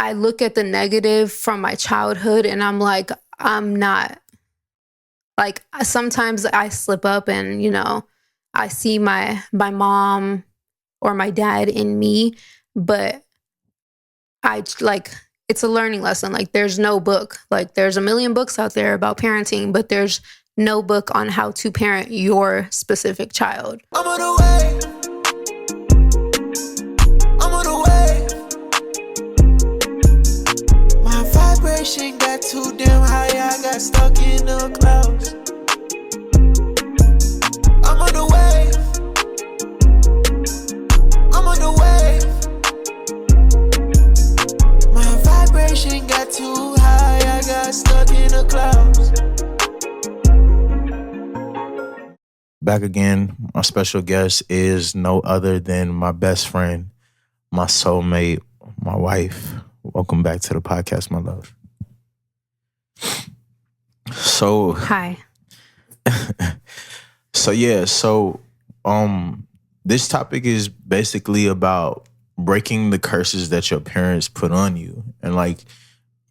I look at the negative from my childhood and I'm like, I'm not, like, sometimes I slip up and, you know, I see my mom or my dad in me, but I like, it's a learning lesson. Like, there's no book. Like, there's a million books out there about parenting, but there's no book on how to parent your specific child. I'm on the way. I'm on the way. My vibration got too damn high. I got stuck in the clouds. I'm on the way. I'm on the way. My vibration got too high. I got stuck in the clouds. Back again, my special guest is no other than my best friend, my soulmate, my wife. Welcome back to the podcast, my love. So Hi. This topic is basically about breaking the curses that your parents put on you. And like,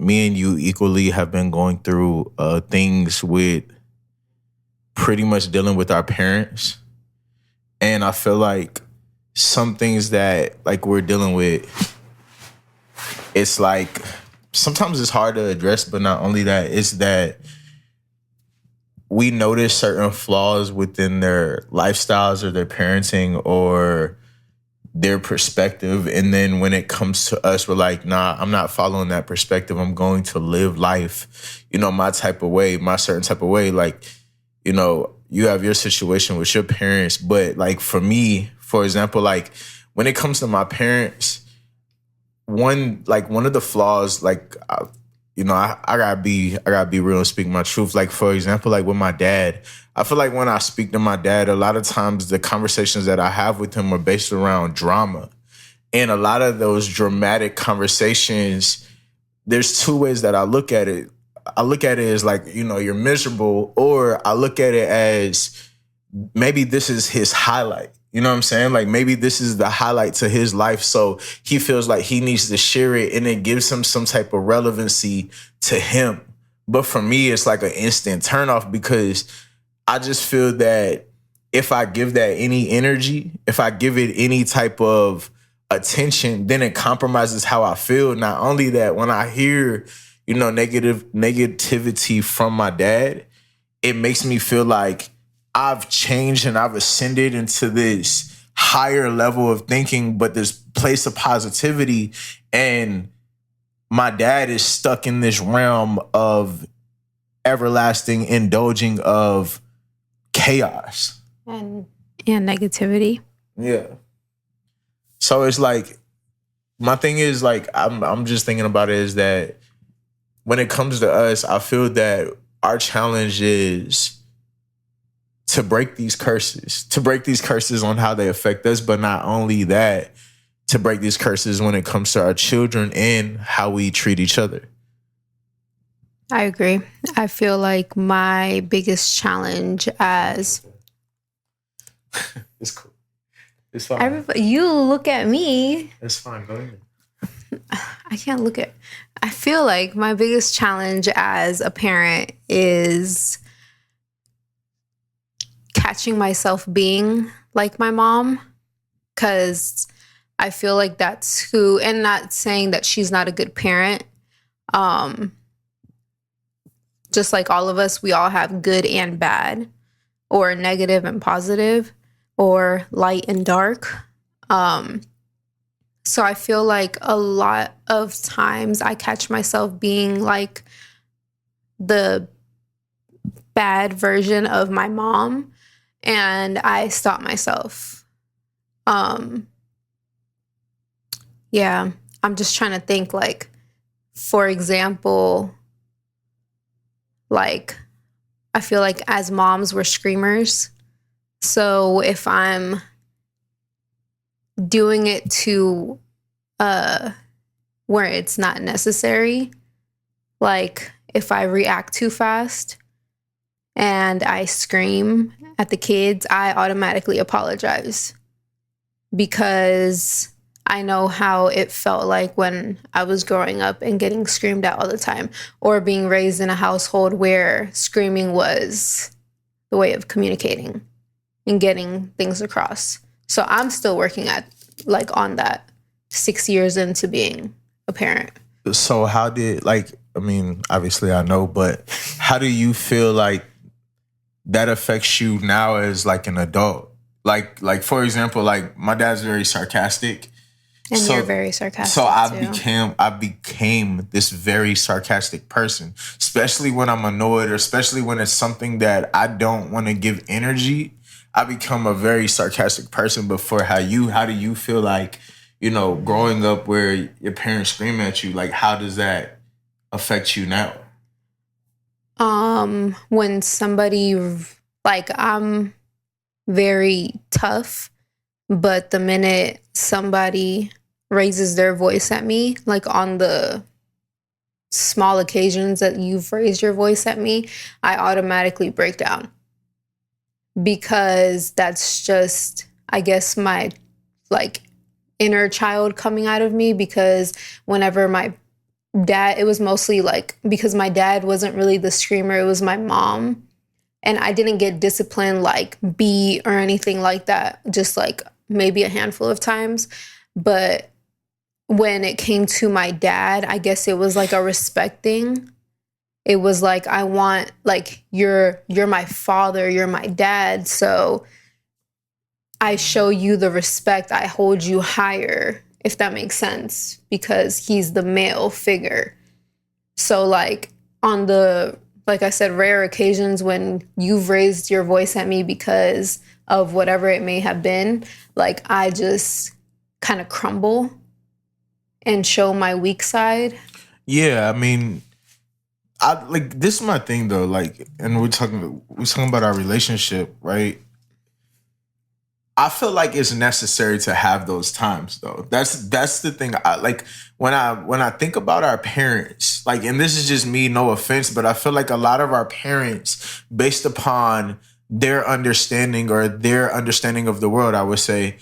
me and you equally have been going through things with pretty much dealing with our parents. And I feel like some things that like we're dealing with, it's like sometimes it's hard to address, but not only that, it's that we notice certain flaws within their lifestyles or their parenting or their perspective. And then when it comes to us, we're like, nah, I'm not following that perspective. I'm going to live life, you know, my type of way, my certain type of way. Like, you know, you have your situation with your parents, but like for me, for example, like when it comes to my parents, one of the flaws, like, I gotta be real and speak my truth. Like, for example, like with my dad, I feel like when I speak to my dad, a lot of times the conversations that I have with him are based around drama. And a lot of those dramatic conversations, there's two ways that I look at it. I look at it as like, you know, you're miserable, or I look at it as maybe this is his highlight. You know what I'm saying? Like maybe this is the highlight to his life. So he feels like he needs to share it and it gives him some type of relevancy to him. But for me, it's like an instant turnoff because I just feel that if I give that any energy, if I give it any type of attention, then it compromises how I feel. Not only that, when I hear, you know, negativity from my dad, it makes me feel like I've changed and I've ascended into this higher level of thinking, but this place of positivity. And my dad is stuck in this realm of everlasting indulging of chaos. And negativity. Yeah. So it's like, my thing is like, I'm just thinking about it is that when it comes to us, I feel that our challenge is to break these curses on how they affect us, but not only that, to break these curses when it comes to our children and how we treat each other. I agree. I feel like my biggest challenge as... It's cool. It's fine. You look at me. It's fine. Go ahead. I can't look at... I feel like my biggest challenge as a parent is catching myself being like my mom, because I feel like that's who, and not saying that she's not a good parent. Just like all of us, we all have good and bad, or negative and positive, or light and dark. So I feel like a lot of times I catch myself being like the bad version of my mom, and I stop myself. Yeah, I'm just trying to think, like, for example, like, I feel like as moms, we're screamers. So if I'm doing it to where it's not necessary, like if I react too fast and I scream at the kids, I automatically apologize because I know how it felt like when I was growing up and getting screamed at all the time, or being raised in a household where screaming was the way of communicating and getting things across. So I'm still working at on that 6 years into being a parent. So how did I mean, obviously I know, but how do you feel like that affects you now as like an adult? Like for example, like my dad's very sarcastic. And you're very sarcastic. So too. I became this very sarcastic person, especially when I'm annoyed or especially when it's something that I don't want to give energy. I become a very sarcastic person. But for how do you feel like, growing up where your parents scream at you, like how does that affect you now? When somebody I'm very tough, but the minute somebody raises their voice at me, like on the small occasions that you've raised your voice at me, I automatically break down. Because that's just, I guess, my inner child coming out of me. Because whenever my dad, it was mostly because my dad wasn't really the screamer, it was my mom. And I didn't get disciplined beat or anything like that, just maybe a handful of times. But when it came to my dad, I guess it was a respect thing. It was I want, you're my father, you're my dad. So I show you the respect. I hold you higher, if that makes sense, because he's the male figure. So on the, like I said, rare occasions when you've raised your voice at me because of whatever it may have been, I just kind of crumble and show my weak side. Yeah, I mean, this is my thing though, and we're talking about our relationship, right? I feel like it's necessary to have those times though. That's the thing. When I think about our parents, and this is just me, no offense, but I feel like a lot of our parents, based upon their understanding of the world, I would say,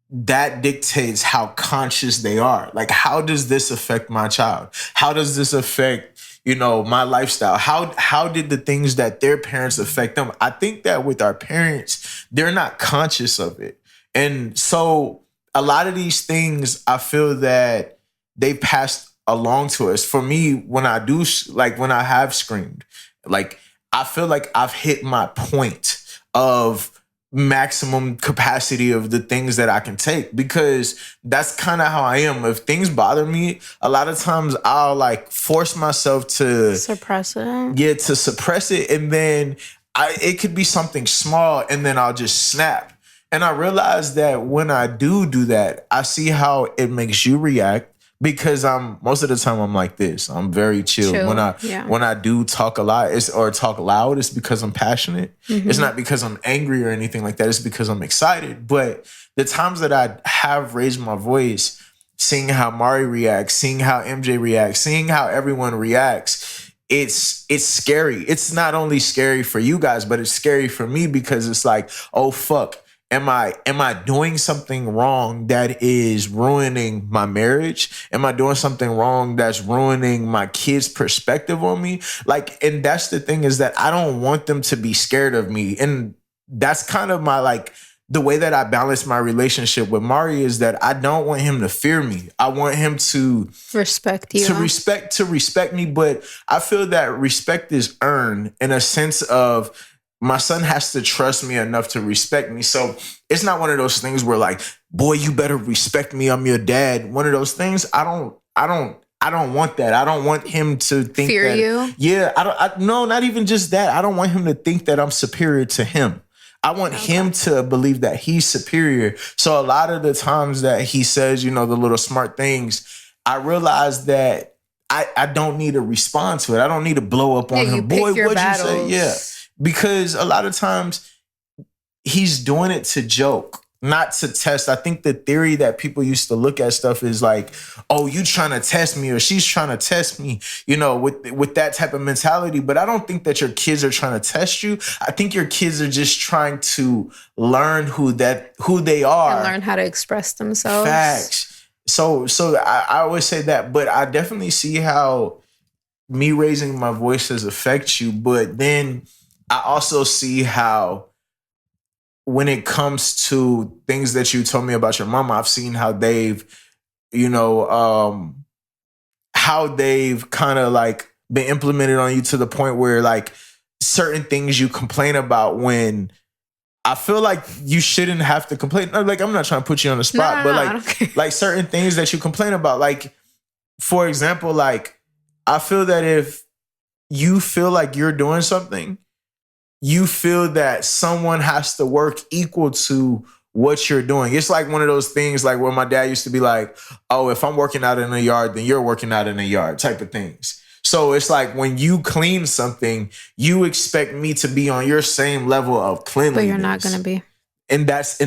that dictates how conscious they are. How does this affect my child? How does this affect, my lifestyle? How did the things that their parents affect them? I think that with our parents, they're not conscious of it. And so a lot of these things, I feel that they passed along to us. For me, when I do, when I have screamed, I feel like I've hit my point of maximum capacity of the things that I can take, because that's kind of how I am. If things bother me, a lot of times I'll force myself to suppress it. Yeah, to suppress it. And then it could be something small and then I'll just snap. And I realize that when I do that, I see how it makes you react, because most of the time I'm like this. I'm very chill. When I do talk a lot or talk loud, it's because I'm passionate. Mm-hmm. It's not because I'm angry or anything like that. It's because I'm excited. But the times that I have raised my voice, seeing how Mari reacts, seeing how MJ reacts, seeing how everyone reacts, it's scary. It's not only scary for you guys, but it's scary for me, because it's oh fuck. Am I doing something wrong that is ruining my marriage? Am I doing something wrong that's ruining my kids' perspective on me? And that's the thing, is that I don't want them to be scared of me. And that's kind of my the way that I balance my relationship with Mari, is that I don't want him to fear me. I want him to respect you. To respect me. But I feel that respect is earned in a sense of, my son has to trust me enough to respect me. So it's not one of those things where boy, you better respect me, I'm your dad. One of those things. I don't want that. I don't want him to think fear that you. Yeah, no, not even just that. I don't want him to think that I'm superior to him. I want him to believe that he's superior. So a lot of the times that he says, the little smart things, I realize that I don't need to respond to it. I don't need to blow up on him. Boy, what'd you say? Yeah. Because a lot of times he's doing it to joke. not to test. I think the theory that people used to look at stuff is like, oh, you trying to test me or she's trying to test me, with that type of mentality. But I don't think that your kids are trying to test you. I think your kids are just trying to learn who they are and learn how to express themselves. Facts. So I always say that, but I definitely see how me raising my voice has affected you. But then I also see how when it comes to things that you told me about your mama, I've seen how they've, how they've kind of like been implemented on you to the point where like certain things you complain about when I feel like you shouldn't have to complain. Like, I'm not trying to put you on the spot, but like certain things that you complain about, like, for example, like I feel that if you feel like you're doing something, you feel that someone has to work equal to what you're doing. It's like one of those things like where my dad used to be like, oh, if I'm working out in the yard, then you're working out in the yard type of things. So it's like when you clean something, you expect me to be on your same level of cleanliness. But you're not going to be. And that's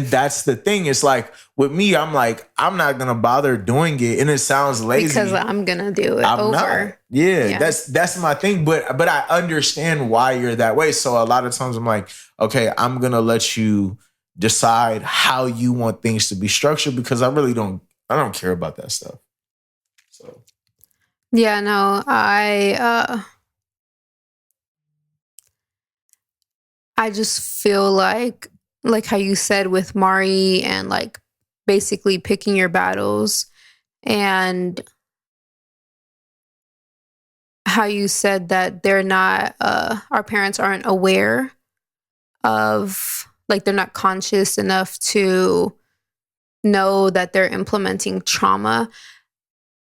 the thing. It's like with me, I'm like, I'm not gonna bother doing it, and it sounds lazy because I'm gonna do it over. Not. Yeah, that's my thing. But I understand why you're that way. So a lot of times I'm like, okay, I'm gonna let you decide how you want things to be structured because I don't care about that stuff. So yeah, no, I just feel like how you said with Mari and like basically picking your battles and how you said that they're not, our parents aren't aware of, like they're not conscious enough to know that they're implementing trauma.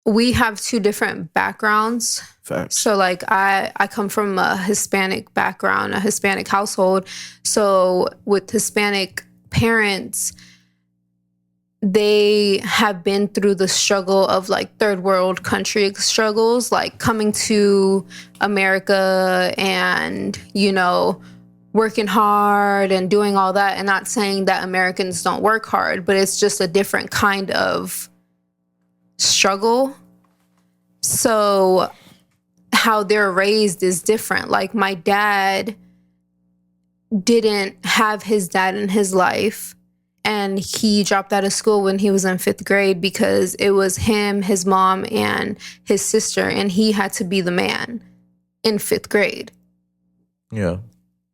We have two different backgrounds. Facts. So like I come from a Hispanic background, a Hispanic household. So with Hispanic parents, they have been through the struggle of like third world country struggles, like coming to America and, working hard and doing all that. And not saying that Americans don't work hard, but it's just a different kind of struggle. So how they're raised is different. Like my dad didn't have his dad in his life, and he dropped out of school when he was in 5th grade because it was him, his mom, and his sister, and he had to be the man in 5th grade. Yeah.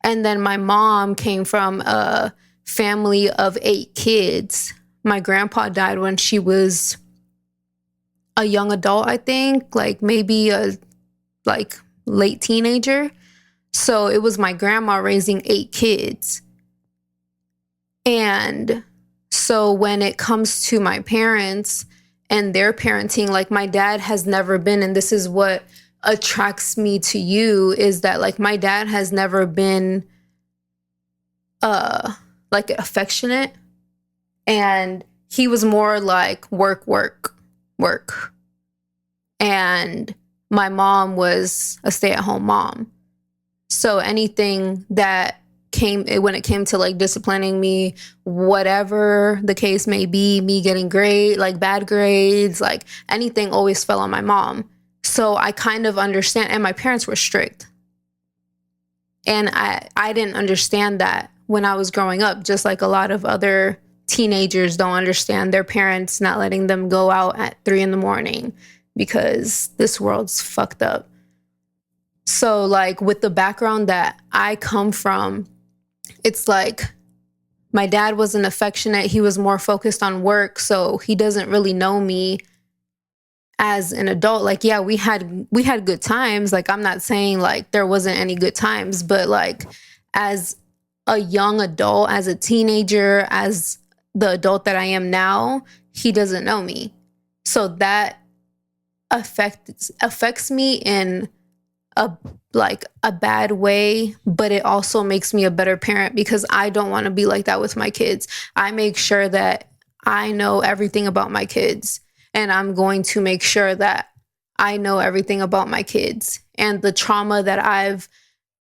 And then my mom came from a family of 8 kids. My grandpa died when she was a young adult, I think, like maybe a late teenager. So it was my grandma raising 8 kids. And so when it comes to my parents and their parenting, like my dad has never been, and this is what attracts me to you, is that like my dad has never been like affectionate, and he was more like work. And my mom was a stay-at-home mom. So anything that when it came to like disciplining me, whatever the case may be, me getting bad grades, like anything always fell on my mom. So I kind of understand, and my parents were strict. And I didn't understand that when I was growing up, just like a lot of other teenagers don't understand their parents not letting them go out at 3 a.m. because this world's fucked up. So like with the background that I come from, it's like my dad wasn't affectionate. He was more focused on work. So he doesn't really know me as an adult. Like, yeah, we had good times. Like, I'm not saying like there wasn't any good times, but like as a young adult, as a teenager, as the adult that I am now, he doesn't know me. So that affects me in a bad way, but it also makes me a better parent because I don't want to be like that with my kids. I make sure that I know everything about my kids, and I'm going to make sure that I know everything about my kids and the trauma that I've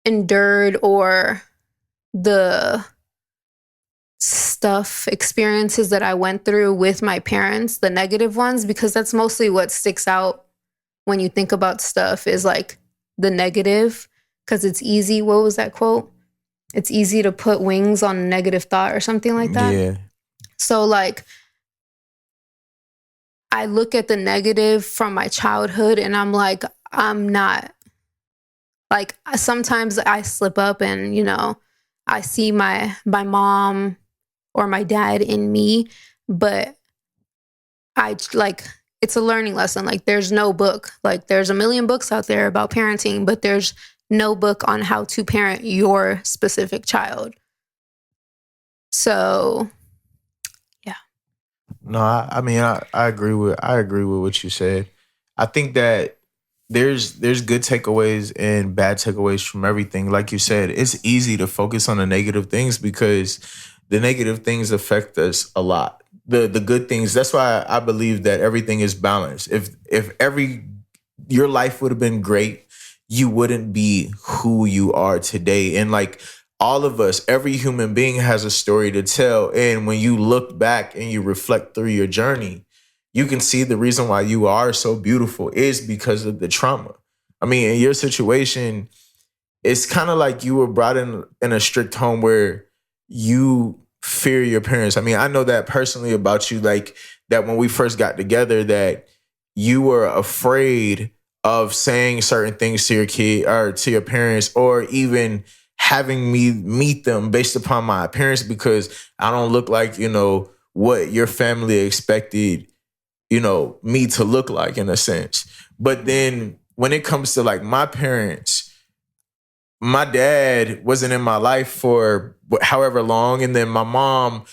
endured or the experiences that I went through with my parents, the negative ones, because that's mostly what sticks out when you think about stuff is like the negative, because it's easy. What was that quote? It's easy to put wings on a negative thought or something like that. Yeah. So like I look at the negative from my childhood and I'm like, I'm not like, sometimes I slip up and, I see my mom or my dad in me, but I like, it's a learning lesson. Like there's no book, like there's a million books out there about parenting, but there's no book on how to parent your specific child. So yeah. No, I mean I agree with what you said. I think that there's good takeaways and bad takeaways from everything. Like you said, it's easy to focus on the negative things because the negative things affect us a lot. The good things, that's why I believe that everything is balanced. If your life would have been great, you wouldn't be who you are today. And like all of us, every human being has a story to tell. And when you look back and you reflect through your journey, you can see the reason why you are so beautiful is because of the trauma. I mean, in your situation, it's kind of like you were brought in a strict home where you fear your parents. I mean, I know that personally about you, like that when we first got together, that you were afraid of saying certain things to your kid or to your parents, or even having me meet them based upon my appearance because I don't look like, what your family expected, me to look like in a sense. But then when it comes to like my parents, my dad wasn't in my life for however long. And then my mom,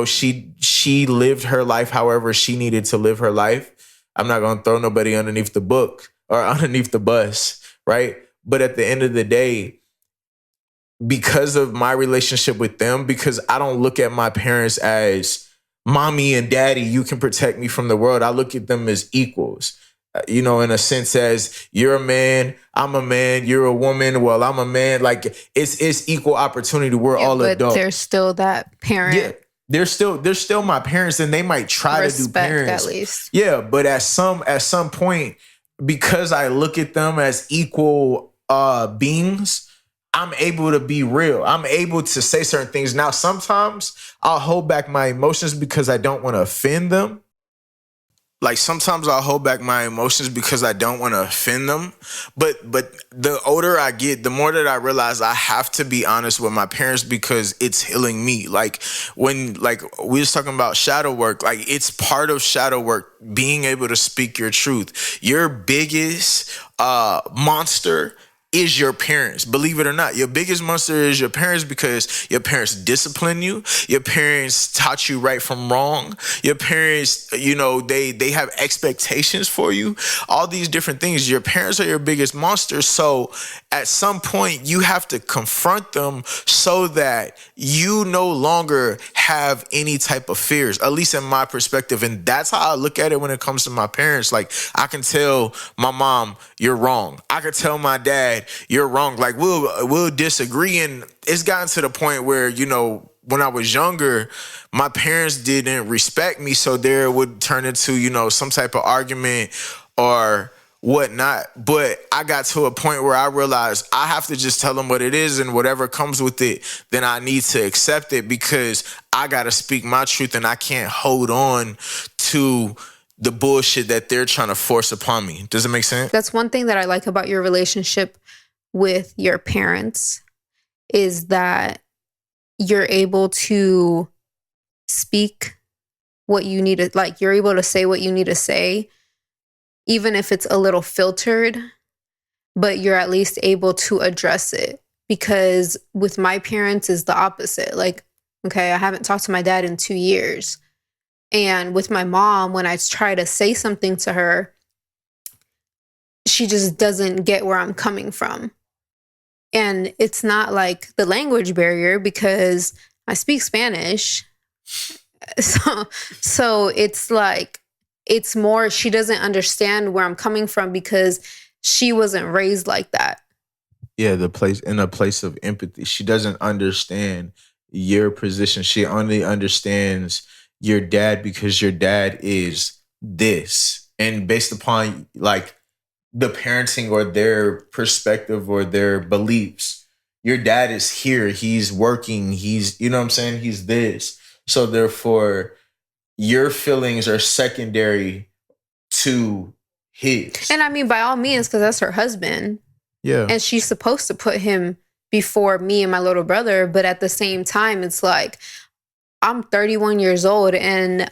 she lived her life however she needed to live her life. I'm not going to throw nobody underneath the book or underneath the bus, right? But at the end of the day, because of my relationship with them, because I don't look at my parents as mommy and daddy, you can protect me from the world. I look at them as equals, in a sense as you're a man, I'm a man, you're a woman, well, I'm a man. Like it's equal opportunity. We're all but adults. There's still that parent. Yeah. They're still my parents, and they might try respect, to do parents. At least. Yeah, but at some point, because I look at them as equal beings, I'm able to be real. I'm able to say certain things. Now, sometimes I'll hold back my emotions because I don't want to offend them. Like sometimes I'll hold back my emotions because I don't want to offend them. But the older I get, the more that I realize I have to be honest with my parents because it's healing me. Like when we was talking about shadow work, like it's part of shadow work, being able to speak your truth. Your biggest monster is your parents. Believe it or not, your biggest monster is your parents because your parents discipline you. Your parents taught you right from wrong. Your parents, they have expectations for you. All these different things. Your parents are your biggest monster. So at some point you have to confront them so that you no longer have any type of fears, at least in my perspective. And that's how I look at it when it comes to my parents. Like I can tell my mom, you're wrong. I could tell my dad, you're wrong. Like we'll disagree. And it's gotten to the point where, when I was younger, my parents didn't respect me. So there would turn into, some type of argument or whatnot. But I got to a point where I realized I have to just tell them what it is, and whatever comes with it, then I need to accept it because I got to speak my truth and I can't hold on to the bullshit that they're trying to force upon me. Does it make sense? That's one thing that I like about your relationship with your parents is that you're able to speak what you need to, like you're able to say what you need to say, even if it's a little filtered, but you're at least able to address it. Because with my parents is the opposite. Like, okay, I haven't talked to my dad in 2 years. And with my mom, when I try to say something to her, she just doesn't get where I'm coming from. And it's not like the language barrier because I speak Spanish. So it's like, it's more, she doesn't understand where I'm coming from because she wasn't raised like that. Yeah, in a place of empathy. She doesn't understand your position. She only understands your dad because your dad is this. And based upon like the parenting or their perspective or their beliefs, your dad is here, he's working, he's, you know what I'm saying? He's this. So therefore, your feelings are secondary to his. And I mean, by all means, because that's her husband. Yeah. And she's supposed to put him before me and my little brother. But at the same time, it's like, I'm 31 years old and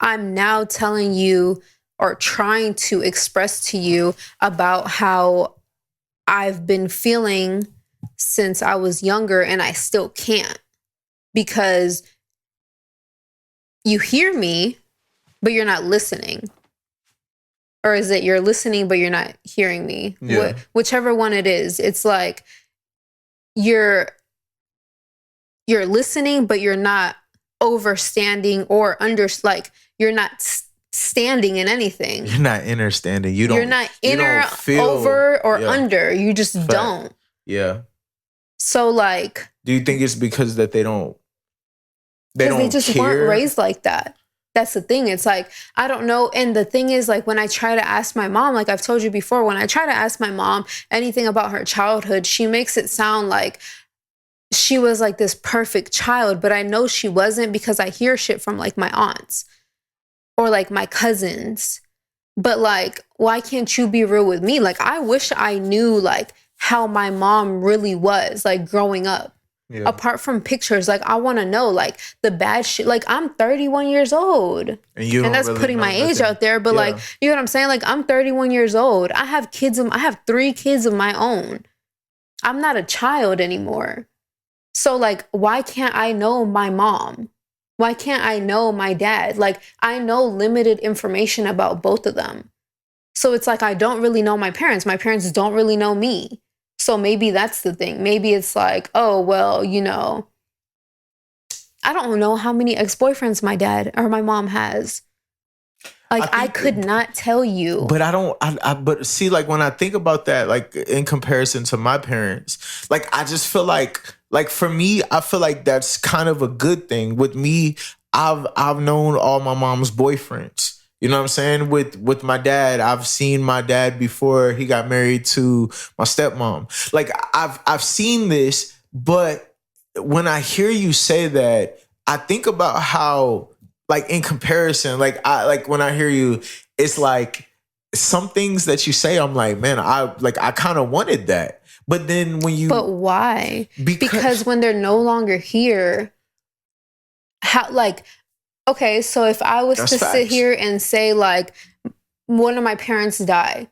I'm now telling you or trying to express to you about how I've been feeling since I was younger, and I still can't, because you hear me, but you're not listening. Or is it you're listening, but you're not hearing me? Yeah. Whichever one it is, it's like you're listening, but you're not overstanding or like you're not standing in anything. You're not understanding. You're not inner, over, or under. You just don't. Yeah. So like, do you think it's because that they don't they just care? weren't raised like that? That's the thing. It's like, I don't know. And the thing is, like, when I try to ask my mom, like I've told you before, when I try to ask my mom anything about her childhood, she makes it sound like she was like this perfect child, but I know she wasn't, because I hear shit from like my aunts or like my cousins. But like, why can't you be real with me? Like, I wish I knew like how my mom really was like growing up. Yeah. Apart from pictures, like I want to know like the bad shit. Like, I'm 31 years old, and that's really putting my age out there. But like, you know what I'm saying? Like, I'm 31 years old. I have kids. I have 3 kids of my own. I'm not a child anymore. So like, why can't I know my mom? Why can't I know my dad? Like, I know limited information about both of them. So it's like, I don't really know my parents. My parents don't really know me. So maybe that's the thing. Maybe it's like, oh, well, you know, I don't know how many ex-boyfriends my dad or my mom has. Like, I could not tell you. But but see, like when I think about that, like in comparison to my parents, like I just feel like for me, I feel like that's kind of a good thing. With me, I've known all my mom's boyfriends. You know what I'm saying? With my dad, I've seen my dad before he got married to my stepmom. Like I've seen this, but when I hear you say that, I think about how, like in comparison, like when I hear you, it's like some things that you say, I'm like, man, I kind of wanted that. But then when you... But why? Because when they're no longer here, how, like... Okay, so if I was to sit here and say, like, one of my parents died,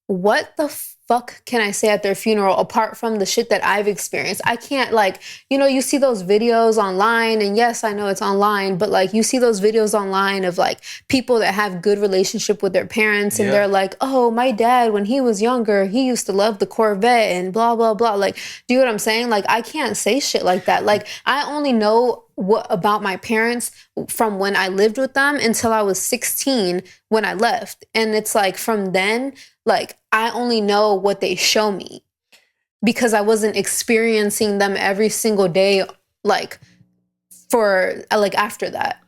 what the fuck can I say at their funeral apart from the shit that I've experienced? I can't, like, you know, you see those videos online, and yes, I know it's online, but like, you see those videos online of like people that have good relationship with their parents, and they're like, oh, my dad, when he was younger, he used to love the Corvette and blah, blah, blah. Like, do you know what I'm saying? Like, I can't say shit like that. Like, I only know what about my parents from when I lived with them until I was 16 when I left. And it's like, from then, like, I only know what they show me because I wasn't experiencing them every single day, like, for, like, after that.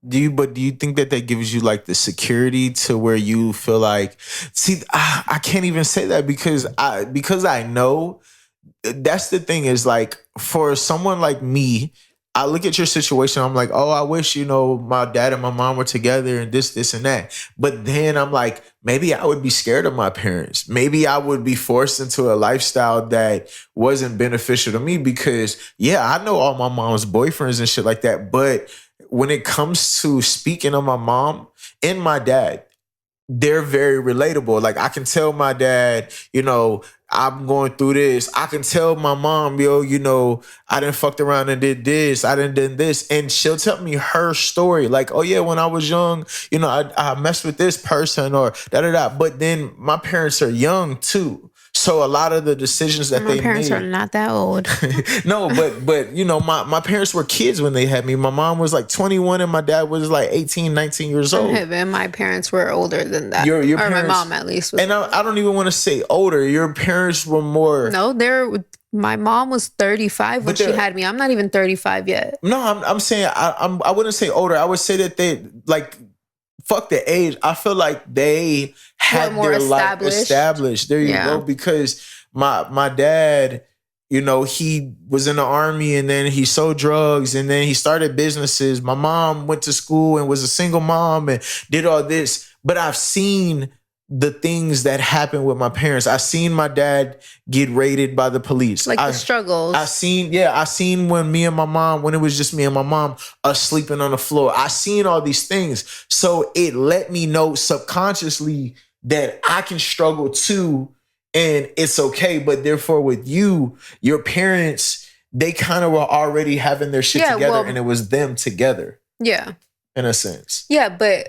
Do you think that gives you like the security to where you feel like, see, I can't even say that because I know. That's the thing, is like, for someone like me, I look at your situation, I'm like, oh, I wish, you know, my dad and my mom were together and this and that. But then I'm like, maybe I would be scared of my parents. Maybe I would be forced into a lifestyle that wasn't beneficial to me because, yeah, I know all my mom's boyfriends and shit like that. But when it comes to speaking of my mom and my dad, they're very relatable. Like, I can tell my dad, you know, I'm going through this. I can tell my mom, yo, you know, I done fucked around and did this. I done did this. And she'll tell me her story. Like, oh yeah, when I was young, you know, I messed with this person or da-da-da. But then my parents are young too. So a lot of the decisions that they made... My parents are not that old. No, but you know, my parents were kids when they had me. My mom was like 21 and my dad was like 18, 19 years old. Okay, and my parents were older than that. Your or parents, my mom at least. And I don't even want to say older. Your parents were more... No, My mom was 35 when she had me. I'm not even 35 yet. No, I'm saying I wouldn't say older. I would say that they like fuck the age. I feel like they had their life established. There you go. Because my dad, you know, he was in the army and then he sold drugs and then he started businesses. My mom went to school and was a single mom and did all this. But I've seen the things that happened with my parents. I seen my dad get raided by the police. Like the struggles. I seen when me and my mom, when it was just me and my mom, us sleeping on the floor. I seen all these things. So it let me know subconsciously that I can struggle too and it's okay. But therefore with you, your parents, they kind of were already having their shit together and it was them together. Yeah. In a sense. Yeah, but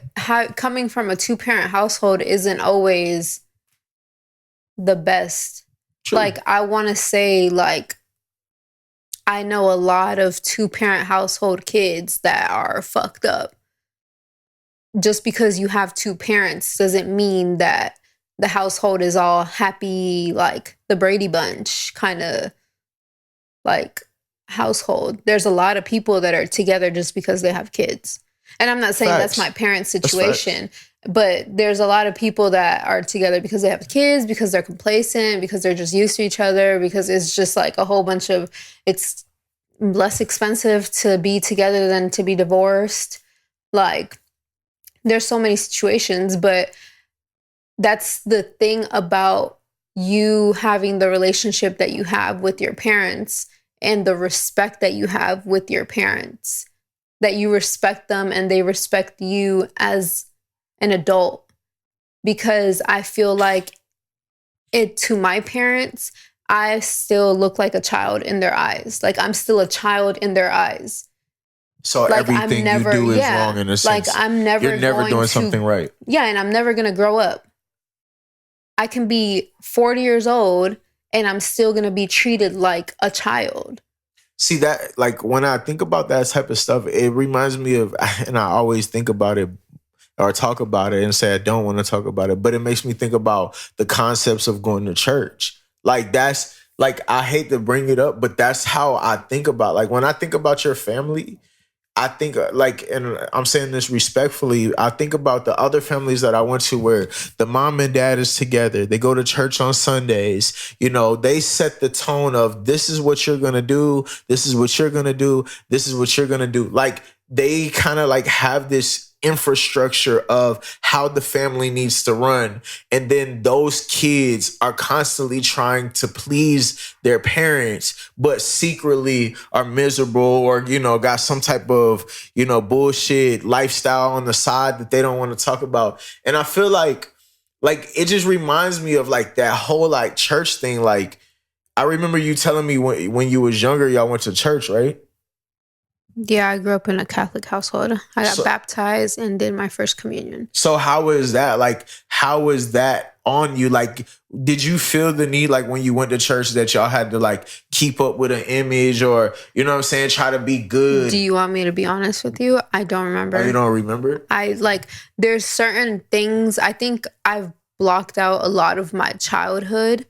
coming from a 2-parent household isn't always the best. True. Like, I want to say, like, I know a lot of 2-parent household kids that are fucked up. Just because you have 2 parents doesn't mean that the household is all happy, like the Brady Bunch kind of, like, household. There's a lot of people that are together just because they have kids. And I'm not saying that's my parents' situation, but there's a lot of people that are together because they have kids, because they're complacent, because they're just used to each other, because it's just like a whole bunch of, it's less expensive to be together than to be divorced. Like, there's so many situations, but that's the thing about you having the relationship that you have with your parents and the respect that you have with your parents. That you respect them and they respect you as an adult. Because I feel like to my parents, I still look like a child in their eyes. Like, I'm still a child in their eyes. So like, everything you do is wrong in a sense. Like, you're never doing something right. Yeah, and I'm never going to grow up. I can be 40 years old and I'm still going to be treated like a child. See that, like, when I think about that type of stuff, it reminds me of, and I always think about it or talk about it and say I don't want to talk about it, but it makes me think about the concepts of going to church. Like, that's, like, I hate to bring it up, but that's how I think about, like, when I think about your family, I think, like, and I'm saying this respectfully, I think about the other families that I went to where the mom and dad is together. They go to church on Sundays. You know, they set the tone of, this is what you're going to do. This is what you're going to do. This is what you're going to do. Like, they kind of like have this infrastructure of how the family needs to run. And then those kids are constantly trying to please their parents, but secretly are miserable or, you know, got some type of, you know, bullshit lifestyle on the side that they don't want to talk about. And I feel like it just reminds me of like that whole like church thing. Like, I remember you telling me when you was younger, y'all went to church, right? Yeah, I grew up in a Catholic household. I got baptized and did my first communion. So how was that? Like, how was that on you? Like, did you feel the need, like, when you went to church that y'all had to, like, keep up with an image or, you know what I'm saying, try to be good? Do you want me to be honest with you? I don't remember. Oh, you don't remember? There's certain things, I think I've blocked out a lot of my childhood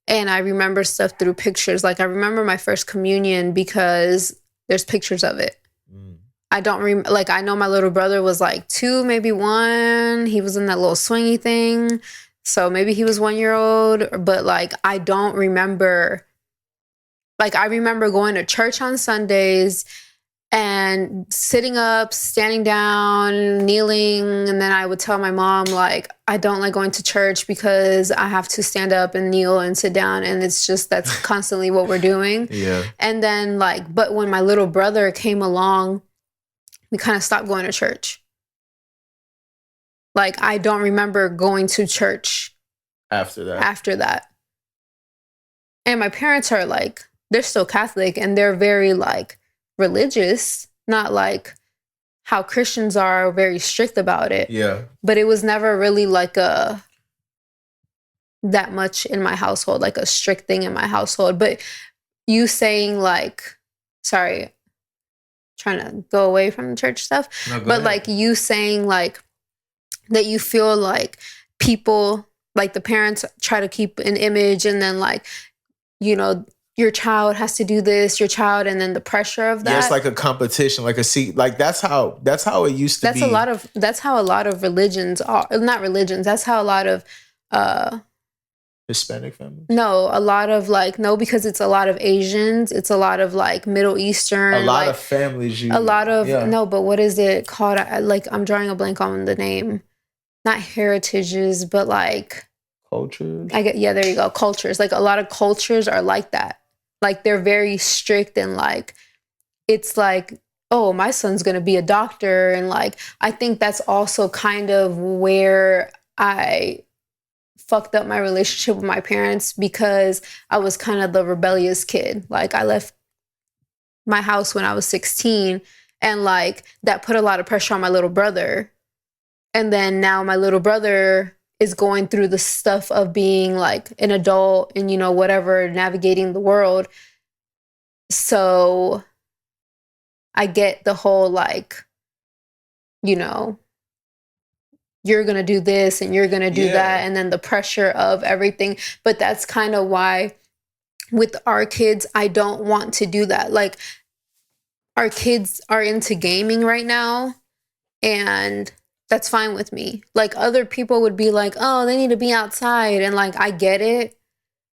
and I remember stuff through pictures. Like, I remember my first communion because there's pictures of it. I don't remember. Like, I know my little brother was like 2, maybe 1. He was in that little swingy thing. So maybe he was 1 year old. But like, I don't remember. Like, I remember going to church on Sundays and sitting up, standing down, kneeling. And then I would tell my mom, like, I don't like going to church because I have to stand up and kneel and sit down. And it's just, that's constantly what we're doing. Yeah. And then like, but when my little brother came along, we kind of stopped going to church. Like, I don't remember going to church after that. And my parents are like, they're still Catholic and they're very like religious, not like how Christians are very strict about it. Yeah. But it was never really like that much in my household, like a strict thing in my household. But you saying like, sorry, trying to go away from the church stuff. No, but ahead. Like you saying like that you feel like people, like the parents try to keep an image and then like, you know, your child has to do this, your child, and then the pressure of that. Yeah, it's like a competition, like a seat. Like that's how it used to be. That's how a lot of religions are. Not religions. That's how a lot of Hispanic families. No, a lot of like no, because it's a lot of Asians. It's a lot of like Middle Eastern. A lot like, of families. No, but what is it called? I'm drawing a blank on the name. Not heritages, but like cultures. Yeah, there you go. Cultures. Like a lot of cultures are like that. Like they're very strict and like it's like, oh, my son's gonna be a doctor, and like I think that's also kind of where I fucked up my relationship with my parents, because I was kind of the rebellious kid. Like I left my house when I was 16, and like that put a lot of pressure on my little brother. And then now my little brother is going through the stuff of being like an adult and, you know, whatever, navigating the world. So I get the whole like, you know, you're going to do this and you're going to do that. And then the pressure of everything. But that's kind of why with our kids, I don't want to do that. Like our kids are into gaming right now, and that's fine with me. Like other people would be like, oh, they need to be outside. And like, I get it,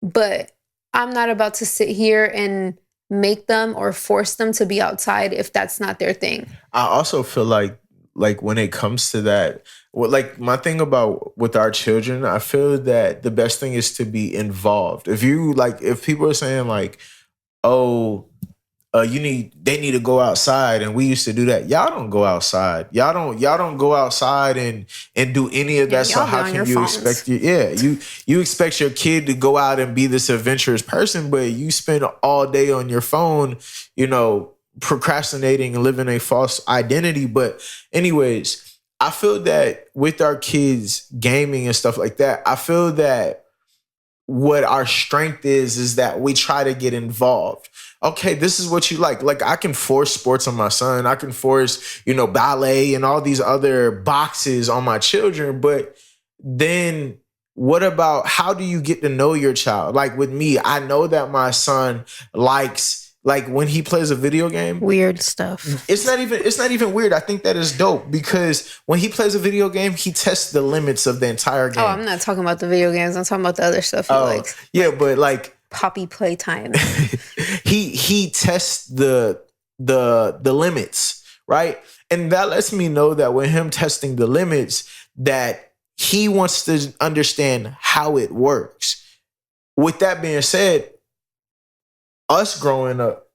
but I'm not about to sit here and make them or force them to be outside if that's not their thing. I also feel like when it comes to that, like my thing about with our children, I feel that the best thing is to be involved. If people are saying like, oh, they need to go outside, and we used to do that. Y'all don't go outside. Y'all don't go outside and do any of that. So how can you expect you expect your kid to go out and be this adventurous person, but you spend all day on your phone, you know, procrastinating and living a false identity. But anyways, I feel that with our kids gaming and stuff like that, I feel that what our strength is that we try to get involved. Okay, this is what you like. Like I can force sports on my son. I can force, you know, ballet and all these other boxes on my children. But then what about how do you get to know your child? Like with me, I know that my son likes, like when he plays a video game, weird stuff. It's not even weird. I think that is dope, because when he plays a video game, he tests the limits of the entire game. Oh, I'm not talking about the video games. I'm talking about the other stuff he likes. Yeah, but like Poppy playtime. he tests the limits, right? And that lets me know that with him testing the limits, that he wants to understand how it works. With that being said, us growing up,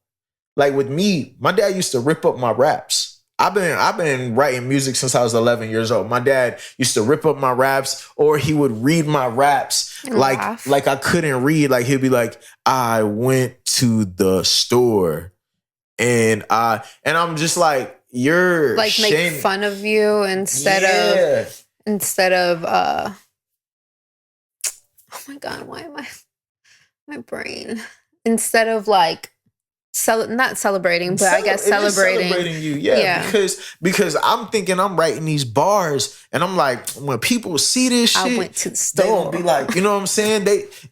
like with me, my dad used to rip up my raps. I've been writing music since I was 11 years old. My dad used to rip up my raps, or he would read my raps like I couldn't read. Like he'd be like, I went to the store, and I'm just like, you're like make fun of you instead of oh my God, why am I my brain, instead of like not celebrating, but I guess celebrating you. Yeah. Because I'm thinking I'm writing these bars, and I'm like, when people see this shit, I went to the store. They gonna be like, you know what I'm saying?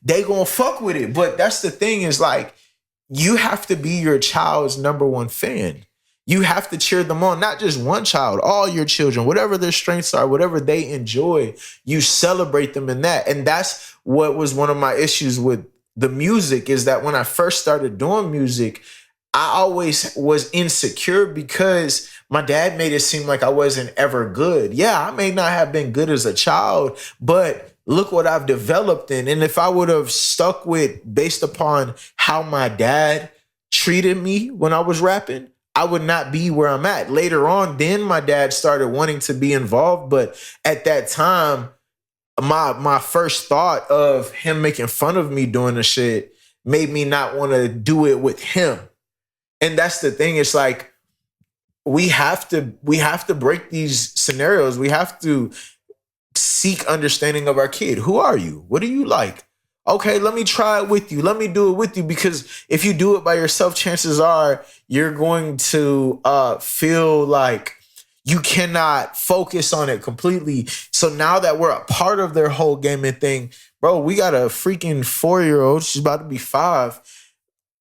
They gonna fuck with it. But that's the thing, is like, you have to be your child's number one fan. You have to cheer them on, not just one child, all your children, whatever their strengths are, whatever they enjoy, you celebrate them in that. And that's what was one of my issues with the music, is that when I first started doing music, I always was insecure because my dad made it seem like I wasn't ever good. Yeah, I may not have been good as a child, but look what I've developed in. And if I would have stuck with based upon how my dad treated me when I was rapping, I would not be where I'm at. Later on, then my dad started wanting to be involved. But at that time, my first thought of him making fun of me doing the shit made me not want to do it with him. And that's the thing. It's like we have to break these scenarios. We have to seek understanding of our kid. Who are you? What do you like? Okay, let me try it with you. Let me do it with you. Because if you do it by yourself, chances are you're going to feel like you cannot focus on it completely. So now that we're a part of their whole gaming thing, bro, we got a freaking 4-year-old. She's about to be 5.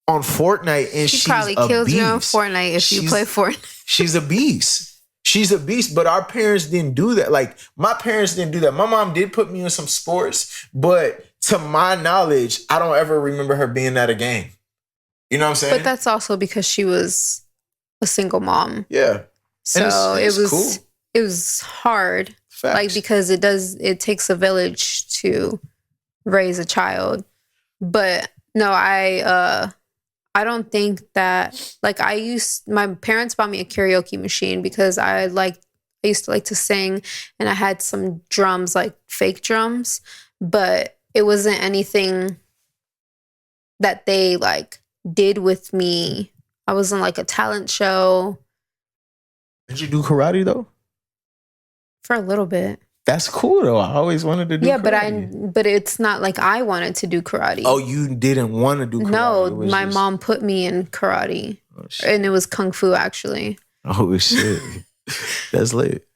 on Fortnite, and She she's probably a killed beast. you on Fortnite if you play Fortnite. She's a beast. She's a beast, but our parents didn't do that. Like, my parents didn't do that. My mom did put me in some sports, but to my knowledge, I don't ever remember her being at a game. You know what I'm saying? But that's also because she was a single mom. Yeah. So it's it was cool. It was hard. Facts. Like, because it takes a village to raise a child. But no, I don't think that, like, my parents bought me a karaoke machine because I used to like to sing, and I had some drums, like fake drums, but it wasn't anything that they like did with me. I was in like a talent show. Did you do karate though? For a little bit. That's cool though. I always wanted to do karate. But it's not like I wanted to do karate. Oh, you didn't want to do karate? No, my mom put me in karate. Oh, and it was kung fu, actually. Oh, shit. That's lit.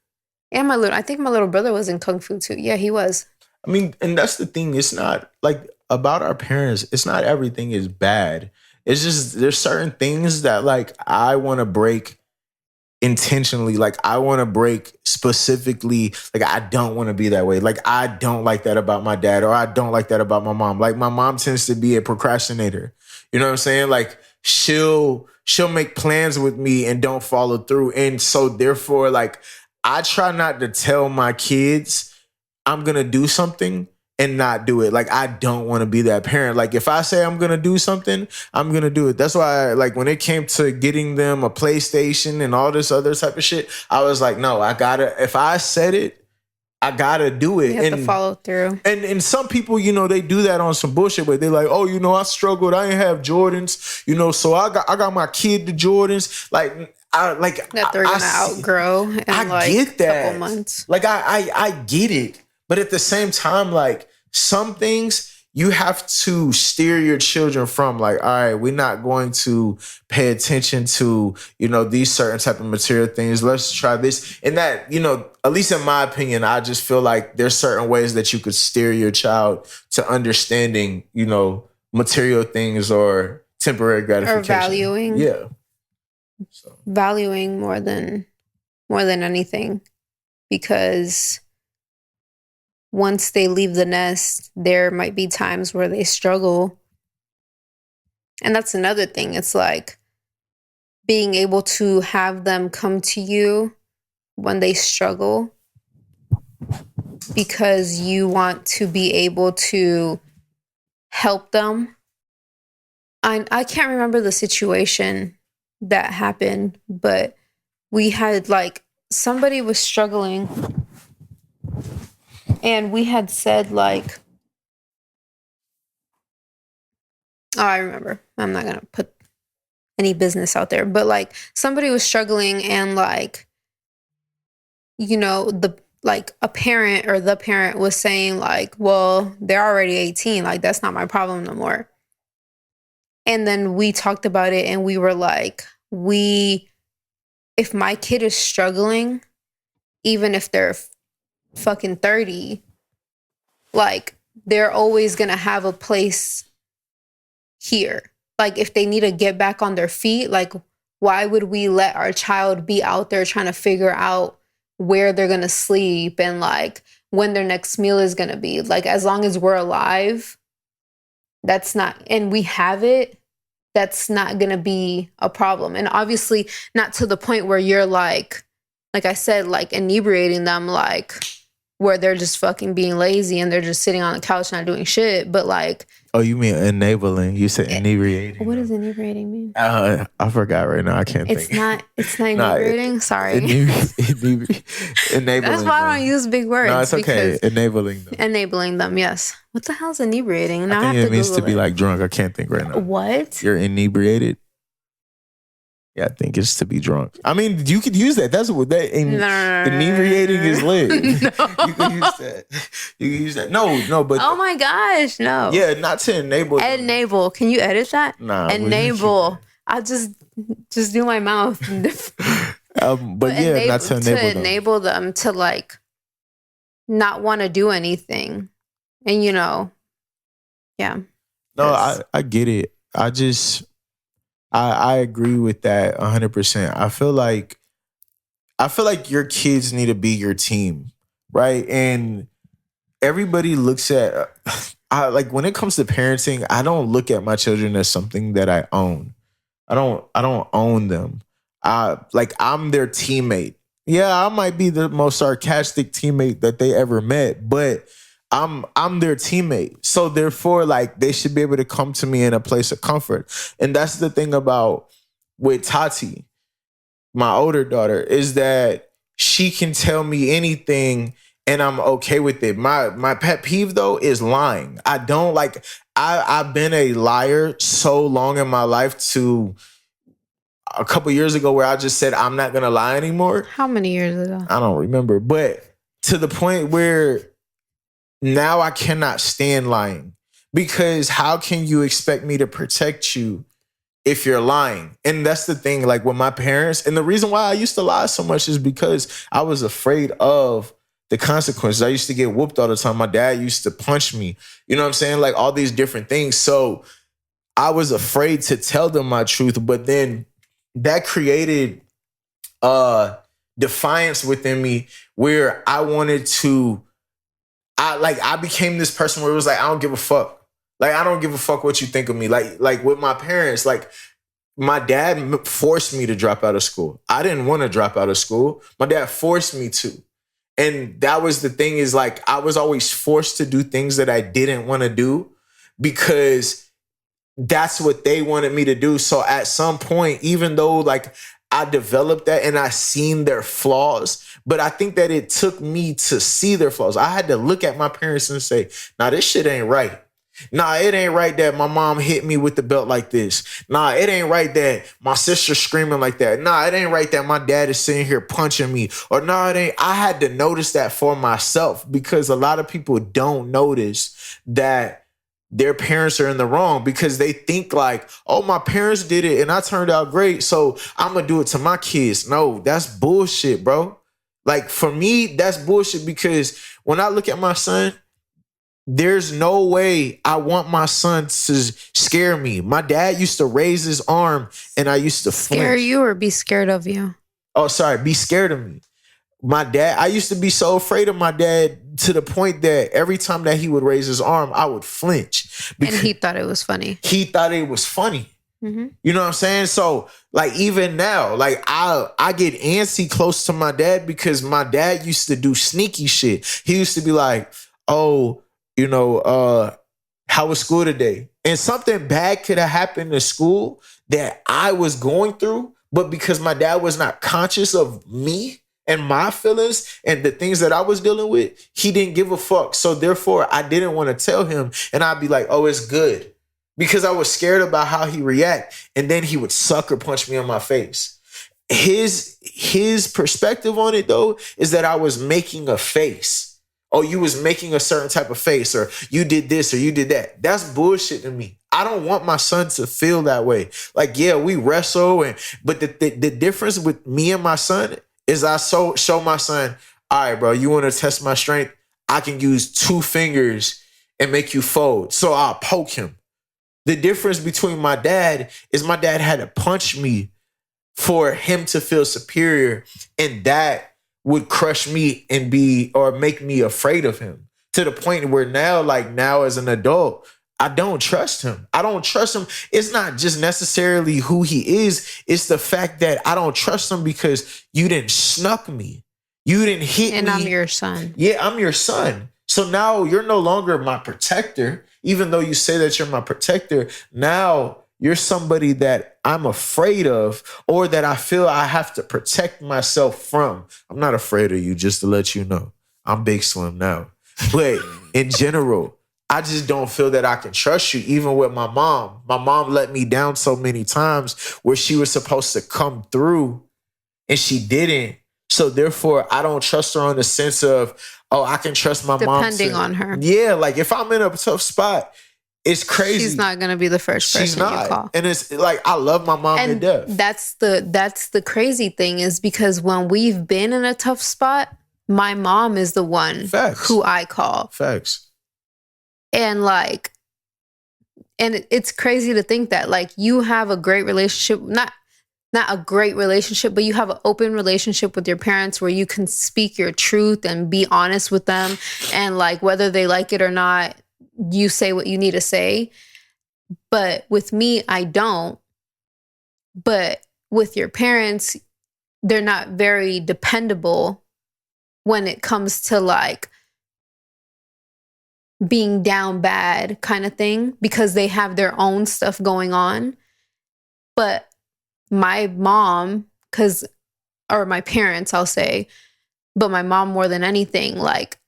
And I think my little brother was in kung fu too. Yeah, he was. I mean, and that's the thing. It's not like about our parents. It's not everything is bad. It's just there's certain things that like I want to break intentionally. Like I want to break specifically. Like I don't want to be that way. Like I don't like that about my dad, or I don't like that about my mom. Like my mom tends to be a procrastinator. You know what I'm saying? Like she'll make plans with me and don't follow through. And so therefore, like I try not to tell my kids I'm going to do something and not do it. Like, I don't want to be that parent. Like, if I say I'm going to do something, I'm going to do it. That's why, like, when it came to getting them a PlayStation and all this other type of shit, I was like, no, if I said it, I got to do it. You have to follow through. And some people, you know, they do that on some bullshit, but they're like, oh, you know, I struggled. I didn't have Jordans, you know, so I got my kid the Jordans. Like, that they're going to outgrow in a couple months. Like, I get it. But at the same time, like some things you have to steer your children from. Like, all right, we're not going to pay attention to, you know, these certain type of material things. Let's try this. And that, you know, at least in my opinion, I just feel like there's certain ways that you could steer your child to understanding, you know, material things or temporary gratification. Or valuing. Yeah. So. Valuing more than anything, because once they leave the nest, there might be times where they struggle. And that's another thing. It's like being able to have them come to you when they struggle, because you want to be able to help them. I can't remember the situation that happened, but we had like somebody was struggling. And we had said like, oh, I remember. I'm not going to put any business out there. But like somebody was struggling and like, you know, a parent or the parent was saying like, well, they're already 18. Like, that's not my problem no more. And then we talked about it and we were like, if my kid is struggling, even if they're fucking 30, like they're always gonna have a place here. Like if they need to get back on their feet, like why would we let our child be out there trying to figure out where they're gonna sleep and like when their next meal is gonna be? Like as long as we're alive, that's not, and we have it, that's not gonna be a problem. And obviously not to the point where you're like I said, like inebriating them, like where they're just fucking being lazy and they're just sitting on the couch not doing shit. But like, oh, you mean enabling? You said inebriating. What does inebriating mean? I forgot right now. I can't think. It's not inebriating. Sorry. Enabling. That's why I don't use big words. No, it's okay. Enabling them. Enabling them. Yes. What the hell is inebriating? Now I think it means to be like drunk. I can't think right now. What? You're inebriated. Yeah, I think it's to be drunk. I mean, you could use that. That's what that inebriating is lit. No. You can use that. You can use that. No, but oh my gosh, no. Yeah, not to enable. Enable. Can you edit that? Nah. Enable. I'll just do my mouth. But yeah, not to enable them. To enable them to like not want to do anything, and you know, yeah. No, I get it. I just. I agree with that 100%. I feel like your kids need to be your team, right? And everybody looks at I like when it comes to parenting, I don't look at my children as something that I own. I don't own them. I'm their teammate. Yeah, I might be the most sarcastic teammate that they ever met, but I'm their teammate. So therefore, like they should be able to come to me in a place of comfort. And that's the thing about with Tati, my older daughter, is that she can tell me anything and I'm okay with it. My pet peeve though is lying. I don't like I've been a liar so long in my life to a couple years ago where I just said I'm not gonna lie anymore. How many years ago? I don't remember, but to the point where now I cannot stand lying because how can you expect me to protect you if you're lying? And that's the thing, like with my parents. And the reason why I used to lie so much is because I was afraid of the consequences. I used to get whooped all the time. My dad used to punch me. You know what I'm saying? Like all these different things. So I was afraid to tell them my truth, but then that created defiance within me where I became this person where it was like, I don't give a fuck. Like, I don't give a fuck what you think of me. Like with my parents, like my dad forced me to drop out of school. I didn't want to drop out of school. My dad forced me to. And that was the thing is like, I was always forced to do things that I didn't want to do because that's what they wanted me to do. So at some point, even though like I developed that and I seen their flaws, but I think that it took me to see their flaws. I had to look at my parents and say, nah, this shit ain't right. Nah, it ain't right that my mom hit me with the belt like this. Nah, it ain't right that my sister's screaming like that. Nah, it ain't right that my dad is sitting here punching me. Or nah, it ain't. I had to notice that for myself because a lot of people don't notice that their parents are in the wrong because they think like, oh, my parents did it and I turned out great, so I'm going to do it to my kids. No, that's bullshit, bro. Like for me, that's bullshit because when I look at my son, there's no way I want my son to scare me. My dad used to raise his arm and I used to Scare flinch. you or be scared of you? Oh, sorry, be scared of me. My dad, I used to be so afraid of my dad to the point that every time that he would raise his arm, I would flinch. And he thought it was funny. He thought it was funny. Mm-hmm. You know what I'm saying? So like even now, like I get antsy close to my dad because my dad used to do sneaky shit. He used to be like, oh, you know, how was school today? And something bad could have happened to school that I was going through, but because my dad was not conscious of me and my feelings and the things that I was dealing with, he didn't give a fuck. So therefore, I didn't want to tell him. And I'd be like, oh, it's good. Because I was scared about how he react. And then he would sucker punch me on my face. His perspective on it, though, is that I was making a face. Oh, you was making a certain type of face, or you did this or you did that. That's bullshit to me. I don't want my son to feel that way. Like, yeah, we wrestle, but the difference with me and my son is I show my son, all right, bro, you want to test my strength? I can use 2 fingers and make you fold. So I'll poke him. The difference between my dad is my dad had to punch me for him to feel superior, and that would crush me and make me afraid of him to the point where now as an adult, I don't trust him. I don't trust him. It's not just necessarily who he is. It's the fact that I don't trust him because you didn't snuck me. You didn't hit me. And I'm your son. Yeah, I'm your son. So now you're no longer my protector. Even though you say that you're my protector, now you're somebody that I'm afraid of or that I feel I have to protect myself from. I'm not afraid of you, just to let you know. I'm Big Slim now. But in general, I just don't feel that I can trust you, even with my mom. My mom let me down so many times where she was supposed to come through and she didn't. So therefore, I don't trust her on the sense of, oh, I can trust my mom. Depending on her. Yeah, like if I'm in a tough spot, it's crazy. She's not going to be the first person you call. And it's like, I love my mom to death. That's the crazy thing is because when we've been in a tough spot, my mom is the one who I call. Facts. And like, And it's crazy to think that like you have a great relationship, not a great relationship, but you have an open relationship with your parents where you can speak your truth and be honest with them. And like, whether they like it or not, you say what you need to say. But with me, I don't. But with your parents, they're not very dependable when it comes to like being down bad kind of thing, because they have their own stuff going on. But my mom, or my parents, I'll say, but my mom more than anything, like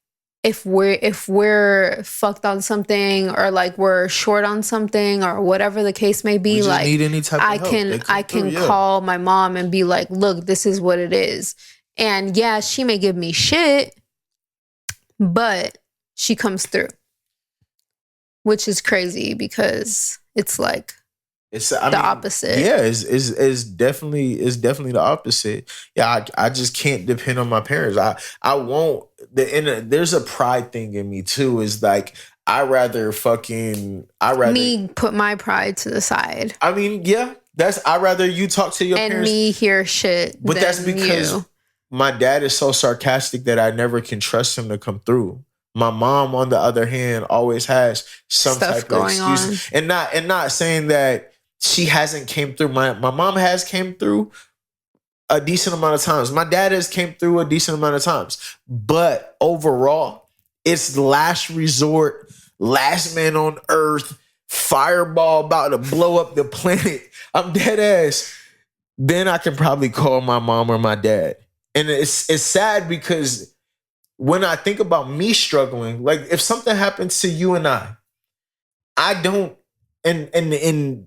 if we're fucked on something, or like we're short on something, or whatever the case may be, We just like need any type of help. I can call my mom and be like, look, this is what it is. And yeah, she may give me shit, but she comes through, which is crazy because it's like the opposite. Yeah, it's definitely the opposite. Yeah, I just can't depend on my parents. I won't. There's a pride thing in me too. Is like I rather me put my pride to the side. I mean, yeah, I rather you talk to your and parents me hear shit. But that's because my dad is so sarcastic that I never can trust him to come through. My mom, on the other hand, always has some stuff type of excuse, and not saying that she hasn't came through. My mom has came through a decent amount of times. My dad has came through a decent amount of times, but overall, it's last resort, last man on earth, fireball about to blow up the planet. I'm dead ass. Then I can probably call my mom or my dad, and it's sad because when I think about me struggling, like if something happens to you and I don't, and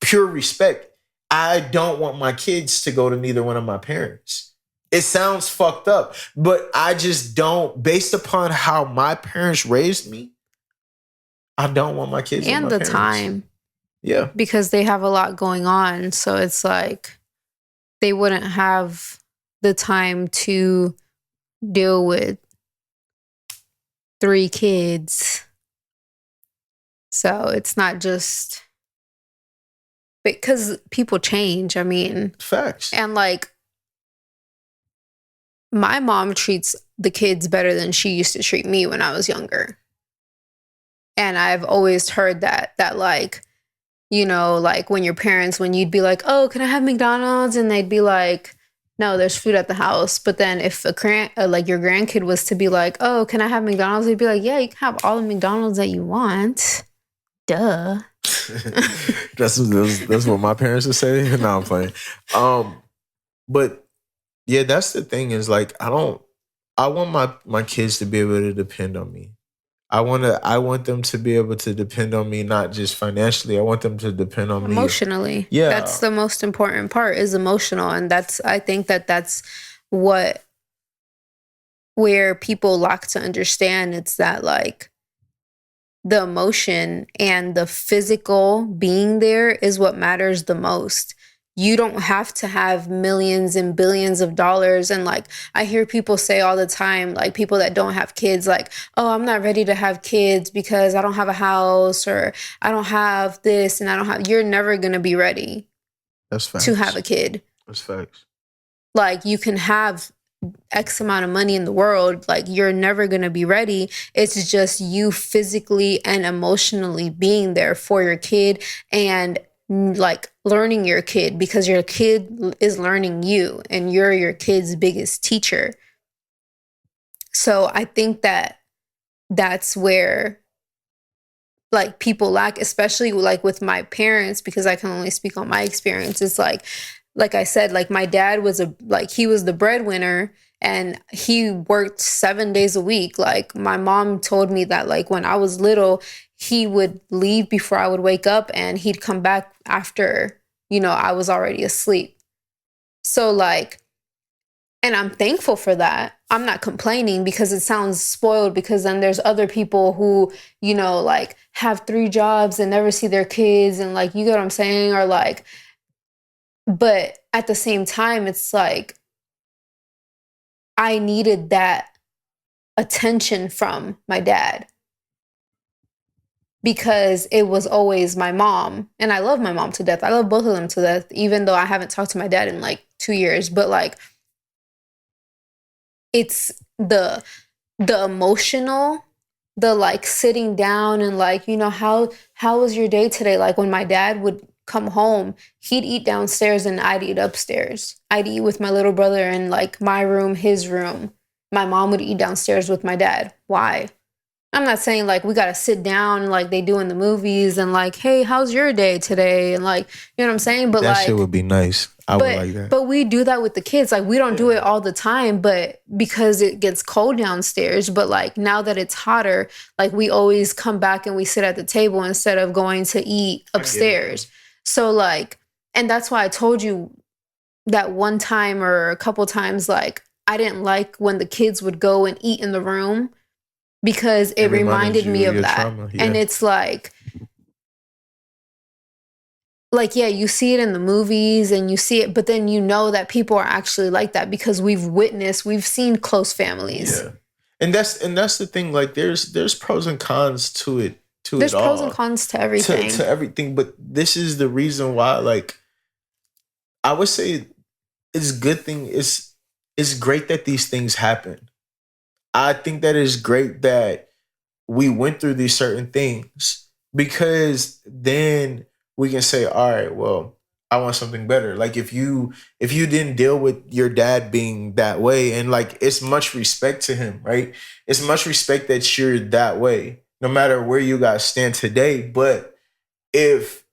pure respect, I don't want my kids to go to neither one of my parents. It sounds fucked up, but I just don't, based upon how my parents raised me, I don't want my kids and with my the parents. time. Yeah. Because they have a lot going on. So it's like they wouldn't have the time to deal with 3 kids. So it's not just because people change. I mean, facts. And like my mom treats the kids better than she used to treat me when I was younger. And I've always heard that like, like when you'd be like, oh, can I have McDonald's? And they'd be like, no, there's food at the house. But then if like your grandkid was to be like, oh, can I have McDonald's? They'd be like, yeah, you can have all the McDonald's that you want. Duh. That's what my parents would say. No, I'm playing. But yeah, that's the thing is like, I want my kids to be able to depend on me. I want them to be able to depend on me, not just financially. I want them to depend on me emotionally. Yeah. That's the most important part, is emotional. And I think that's where people lack to understand. It's that like the emotion and the physical being there is what matters the most. You don't have to have millions and billions of dollars. And like, I hear people say all the time, like people that don't have kids, like, oh, I'm not ready to have kids because I don't have a house, or I don't have this, and you're never going to be ready. That's facts. To have a kid. That's facts. Like you can have X amount of money in the world, like you're never going to be ready. It's just you physically and emotionally being there for your kid, and like learning your kid, because your kid is learning you and you're your kid's biggest teacher. So I think that's where like people lack, especially like with my parents, because I can only speak on my experience. It's like I said, like my dad was he was the breadwinner, and he worked 7 days a week. Like my mom told me that like when I was little, he would leave before I would wake up, and he'd come back after, I was already asleep. So like, and I'm thankful for that. I'm not complaining, because it sounds spoiled, because then there's other people who, like have 3 jobs and never see their kids, and like, you get what I'm saying? Or like, but at the same time, it's like, I needed that attention from my dad. because it was always my mom. And I love my mom to death. I love both of them to death, even though I haven't talked to my dad in like 2 years. But like, it's the emotional, the like sitting down and like, how was your day today? Like when my dad would come home, he'd eat downstairs and I'd eat upstairs. I'd eat with my little brother in like my room, his room. My mom would eat downstairs with my dad. Why? I'm not saying like we gotta sit down like they do in the movies and like, hey, how's your day today? And like, you know what I'm saying? But that like, shit would be nice. I would like that. But we do that with the kids. Like we don't do it all the time, but because it gets cold downstairs. But like now that it's hotter, like we always come back and we sit at the table instead of going to eat upstairs. So like, and that's why I told you that one time or a couple times, like I didn't like when the kids would go and eat in the room because it reminded me of that. Trauma, yeah. And it's like, yeah, you see it in the movies and you see it, but then you know that people are actually like that because we've seen close families. Yeah. And that's the thing, like there's pros and cons to it. There's pros and cons to everything. To everything, but this is the reason why, like, I would say it's a good thing. It's great that these things happen. I think that it's great that we went through these certain things because then we can say, all right, well, I want something better. Like if you didn't deal with your dad being that way, and like it's much respect to him, right? It's much respect that you're that way, no matter where you guys stand today. But if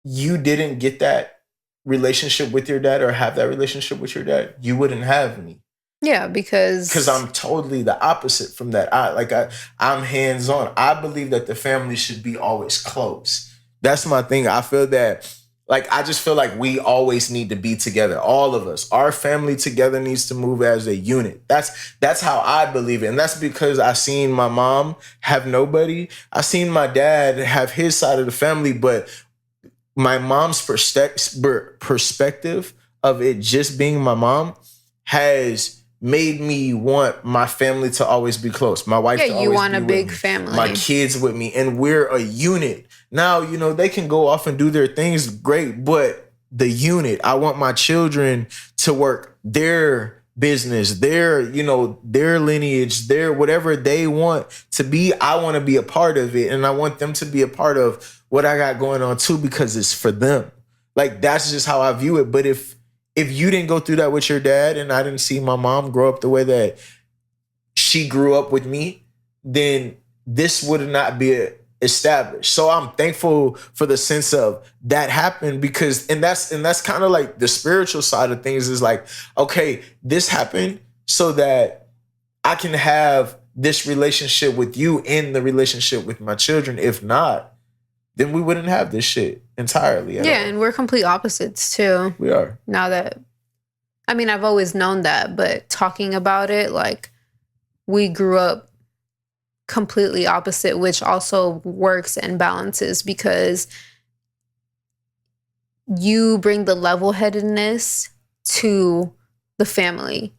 you didn't get that relationship with your dad or have that relationship with your dad, you wouldn't have me. Yeah, because I'm totally the opposite from that. I'm hands-on. I believe that the family should be always close. That's my thing. I feel that, like, I just feel like we always need to be together. All of us. Our family together needs to move as a unit. That's how I believe it. And that's because I seen my mom have nobody. I seen my dad have his side of the family, but my mom's perspective of it just being my mom has made me want my family to always be close. My wife to always be with me. Yeah, you want a big family. My kids with me. And we're a unit. Now, they can go off and do their things, great, but the unit, I want my children to work their business, their lineage, their whatever they want to be. I want to be a part of it. And I want them to be a part of what I got going on too, because it's for them. Like, that's just how I view it. But if you didn't go through that with your dad, and I didn't see my mom grow up the way that she grew up with me, then this would not be established. So I'm thankful for the sense of that happened, because, and that's kind of like the spiritual side of things, is like, okay, this happened so that I can have this relationship with you and the relationship with my children. If not, then we wouldn't have this shit entirely. Yeah, and we're complete opposites too. We are. Now that, I mean, I've always known that, but talking about it, like, we grew up completely opposite, which also works and balances, because you bring the level-headedness to the family.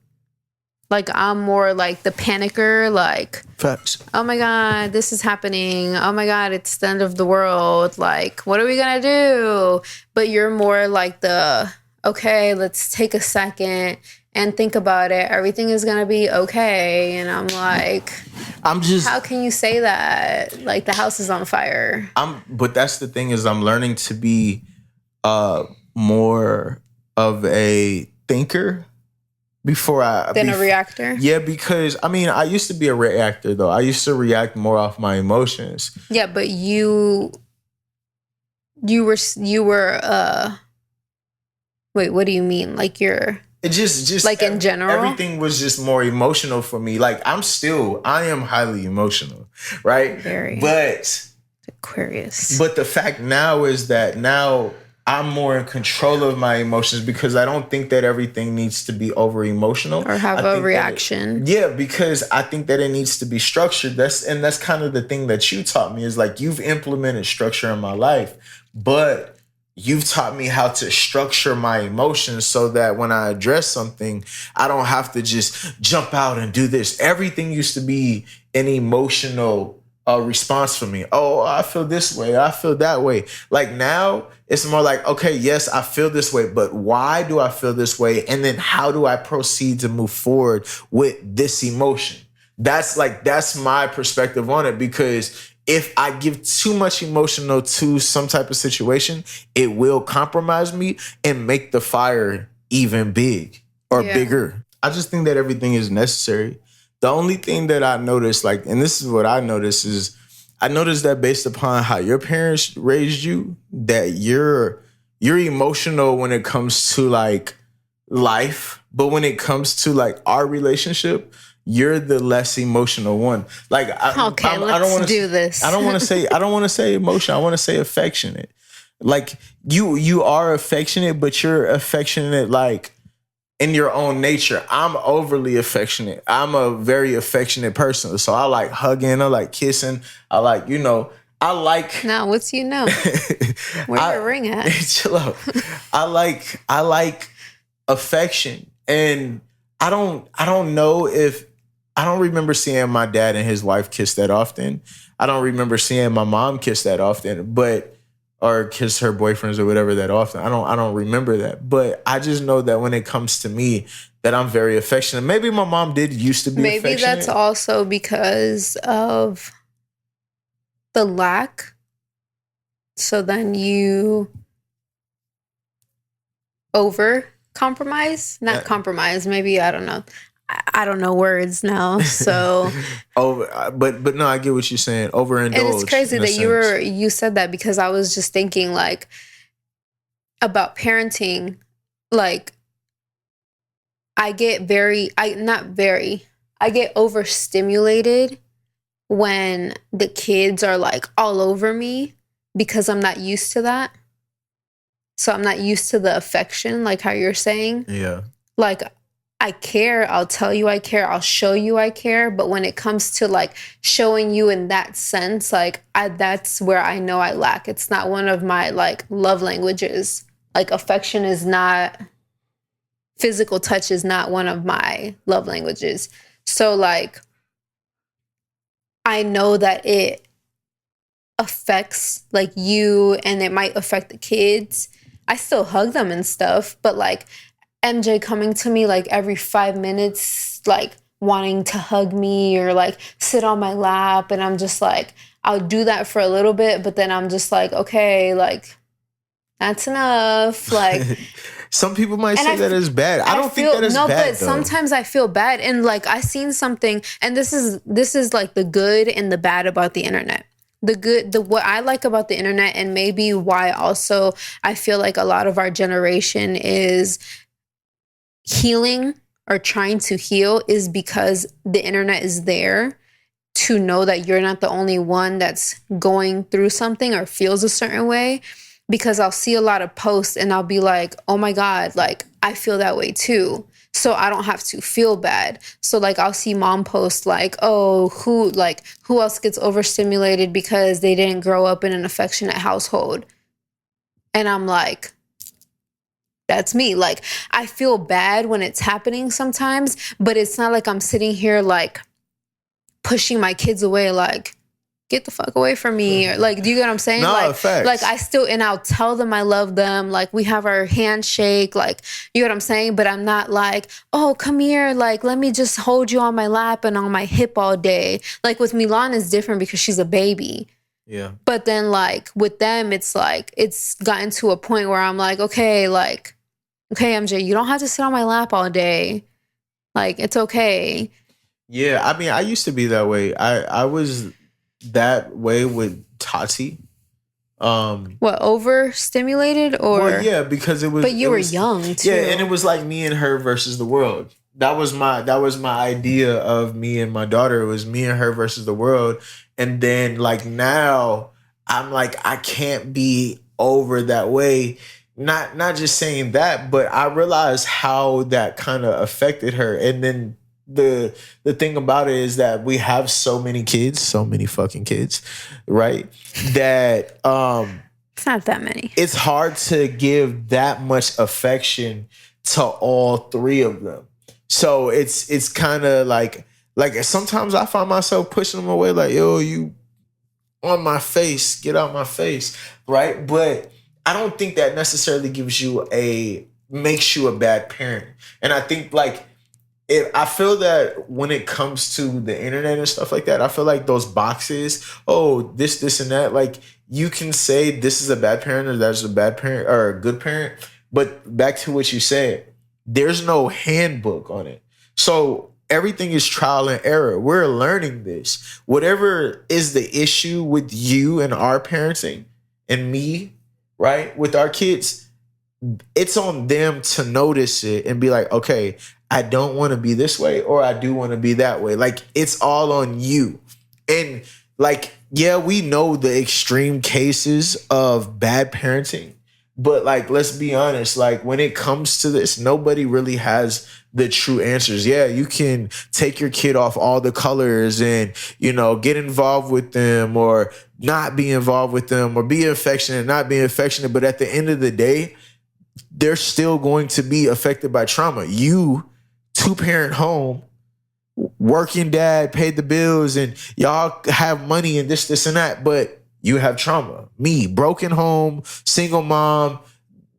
Like, I'm more like the panicker, like, facts. Oh my God, this is happening. Oh my God, it's the end of the world. Like, what are we gonna do? But you're more like okay, let's take a second and think about it. Everything is gonna be okay. And I'm like, how can you say that? Like, the house is on fire. But that's the thing, is I'm learning to be more of a thinker before than a reactor. Yeah, because I mean, I used to be a reactor though. I used to react more off my emotions. Yeah, but you were wait, what do you mean? Like, you're it just like in general, everything was just more emotional for me. Like, I am highly emotional, right? Very. But Aquarius. But the fact now is that now I'm more in control of my emotions, because I don't think that everything needs to be over emotional or have a reaction. Because I think that it needs to be structured. That's kind of the thing that you taught me, is like, you've implemented structure in my life, but you've taught me how to structure my emotions so that when I address something, I don't have to just jump out and do this. Everything used to be an emotional a response for me. Oh, I feel this way. I feel that way. Like now it's more like, okay, yes, I feel this way, but why do I feel this way? And then how do I proceed to move forward with this emotion? That's my perspective on it, because if I give too much emotional to some type of situation, it will compromise me and make the fire even bigger. I just think that everything is necessary. The only thing that I noticed, like, and this is what I noticed, is I noticed that based upon how your parents raised you, that you're emotional when it comes to like life, but when it comes to like our relationship, you're the less emotional one. Like, let's do this. I don't want to say emotion. I want to say affectionate. Like you are affectionate, but you're affectionate like in your own nature. I'm overly affectionate. I'm a very affectionate person. So I like hugging. I like kissing. I like, I like. Now, what's where your ring at? Chill out. I like affection, and I don't know if. I don't remember seeing my dad and his wife kiss that often. I don't remember seeing my mom kiss that often, or kiss her boyfriends or whatever that often. I don't remember that. But I just know that when it comes to me, that I'm very affectionate. Maybe my mom did used to be affectionate. Maybe that's also because of the lack. So then you over compromise? Not compromise. Maybe, I don't know. I don't know words now, so but no, I get what you're saying. Overindulge. And it's crazy that you said that, because I was just thinking like about parenting. Like I get overstimulated when the kids are like all over me, because I'm not used to that. So I'm not used to the affection, like how you're saying. Yeah. Like, I care. I'll tell you I care. I'll show you I care. But when it comes to like showing you in that sense, like that's where I know I lack. It's not one of my like love languages. Like affection is not, physical touch is not one of my love languages. So like, I know that it affects like you, and it might affect the kids. I still hug them and stuff, but like, MJ coming to me like every 5 minutes, like wanting to hug me or like sit on my lap. And I'm just like, I'll do that for a little bit, but then I'm just like, okay, like that's enough. Like some people might say that is bad. I don't think that is bad. No, but sometimes I feel bad. And like I seen something, and this is like the good and the bad about the internet. What I like about the internet, and maybe why also I feel like a lot of our generation is healing or trying to heal, is because the internet is there to know that you're not the only one that's going through something or feels a certain way. Because I'll see a lot of posts and I'll be like, oh my God, like I feel that way too. So I don't have to feel bad. So like I'll see mom post like, oh, who else gets overstimulated because they didn't grow up in an affectionate household. And I'm like, that's me. Like, I feel bad when it's happening sometimes, but it's not like I'm sitting here like pushing my kids away, like, get the fuck away from me. Or, like, do you get what I'm saying? No, like, facts. Like and I'll tell them I love them. Like, we have our handshake. Like, you know what I'm saying? But I'm not like, oh, come here. Like, let me just hold you on my lap and on my hip all day. Like with Milan is different because she's a baby. Yeah. But then like with them, it's like, it's gotten to a point where I'm like, okay, MJ, you don't have to sit on my lap all day. Like, it's okay. Yeah, I mean, I used to be that way. I was that way with Tati. What, overstimulated or? Well, yeah, because it was. But you were young too. Yeah, and it was like me and her versus the world. That was my idea of me and my daughter. It was me and her versus the world. And then like now, I'm like, I can't be over that way. Not just saying that, but I realized how that kind of affected her. And then the thing about it is that we have so many fucking kids, right? That it's not that many. It's hard to give that much affection to all three of them. So it's kind of like sometimes I find myself pushing them away, like, yo, you on my face, get out my face, right? But I don't think that necessarily makes you a bad parent. And I think like I feel that when it comes to the internet and stuff like that, I feel like those boxes, oh, this, and that, like you can say this is a bad parent or that's a bad parent or a good parent. But back to what you said, there's no handbook on it. So everything is trial and error. We're learning this. Whatever is the issue with you and our parenting and me, right, with our kids, it's on them to notice it and be like, okay, I don't want to be this way or I do want to be that way. Like it's all on you. And like, yeah, we know the extreme cases of bad parenting, but like, let's be honest, like when it comes to this, nobody really has the true answers. Yeah, you can take your kid off all the colors and, get involved with them or not be involved with them or be affectionate, not be affectionate. But at the end of the day, they're still going to be affected by trauma. You, two-parent home, working dad, paid the bills, and y'all have money and this, and that, but you have trauma. Me, broken home, single mom,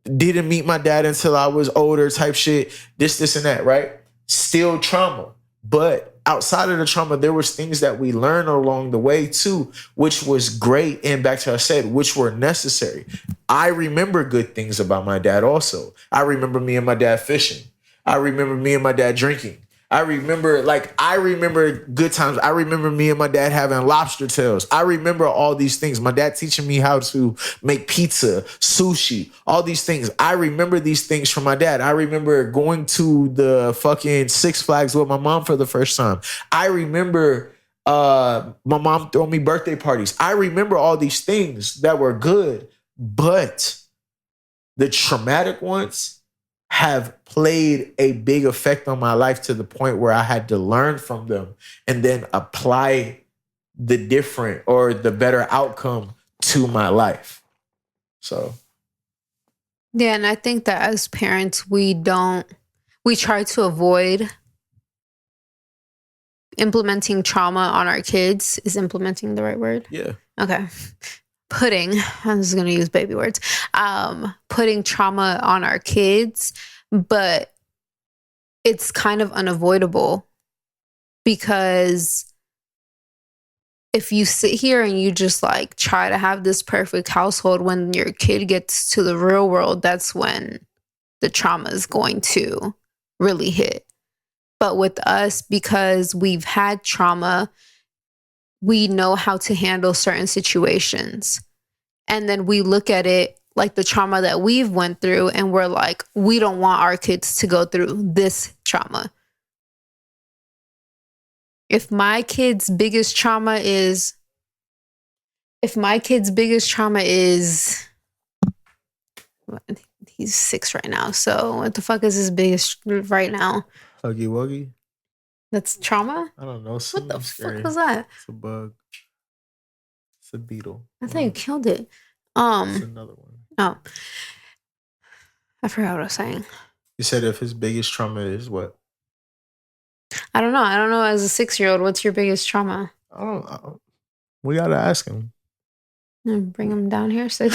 didn't meet my dad until I was older type shit, this, and that, right? Still trauma. But outside of the trauma, there was things that we learned along the way too, which was great. And back to what I said, which were necessary. I remember good things about my dad also. I remember me and my dad fishing. I remember me and my dad drinking. I remember good times. I remember me and my dad having lobster tails. I remember all these things. My dad teaching me how to make pizza, sushi, all these things. I remember these things from my dad. I remember going to the fucking Six Flags with my mom for the first time. I remember my mom throwing me birthday parties. I remember all these things that were good, but the traumatic ones have played a big effect on my life to the point where I had to learn from them and then apply the different or the better outcome to my life. So. Yeah, and I think that as parents, we try to avoid implementing trauma on our kids. Is implementing the right word? Yeah. Okay. I'm just going to use baby words, putting trauma on our kids, but it's kind of unavoidable because if you sit here and you just like try to have this perfect household, when your kid gets to the real world, that's when the trauma is going to really hit. But with us, because we've had trauma, we know how to handle certain situations. And then we look at it like the trauma that we've went through and we're like, we don't want our kids to go through this trauma. If my kid's biggest trauma is he's 6 right now. So what the fuck is his biggest right now? Huggy Wuggy? That's trauma? I don't know. What the fuck was that? It's a bug. It's a beetle. I thought you killed it. It's another one. Oh. I forgot what I was saying. You said if his biggest trauma is what? I don't know. As a 6-year-old, what's your biggest trauma? I don't know. We gotta ask him. Bring him down here. So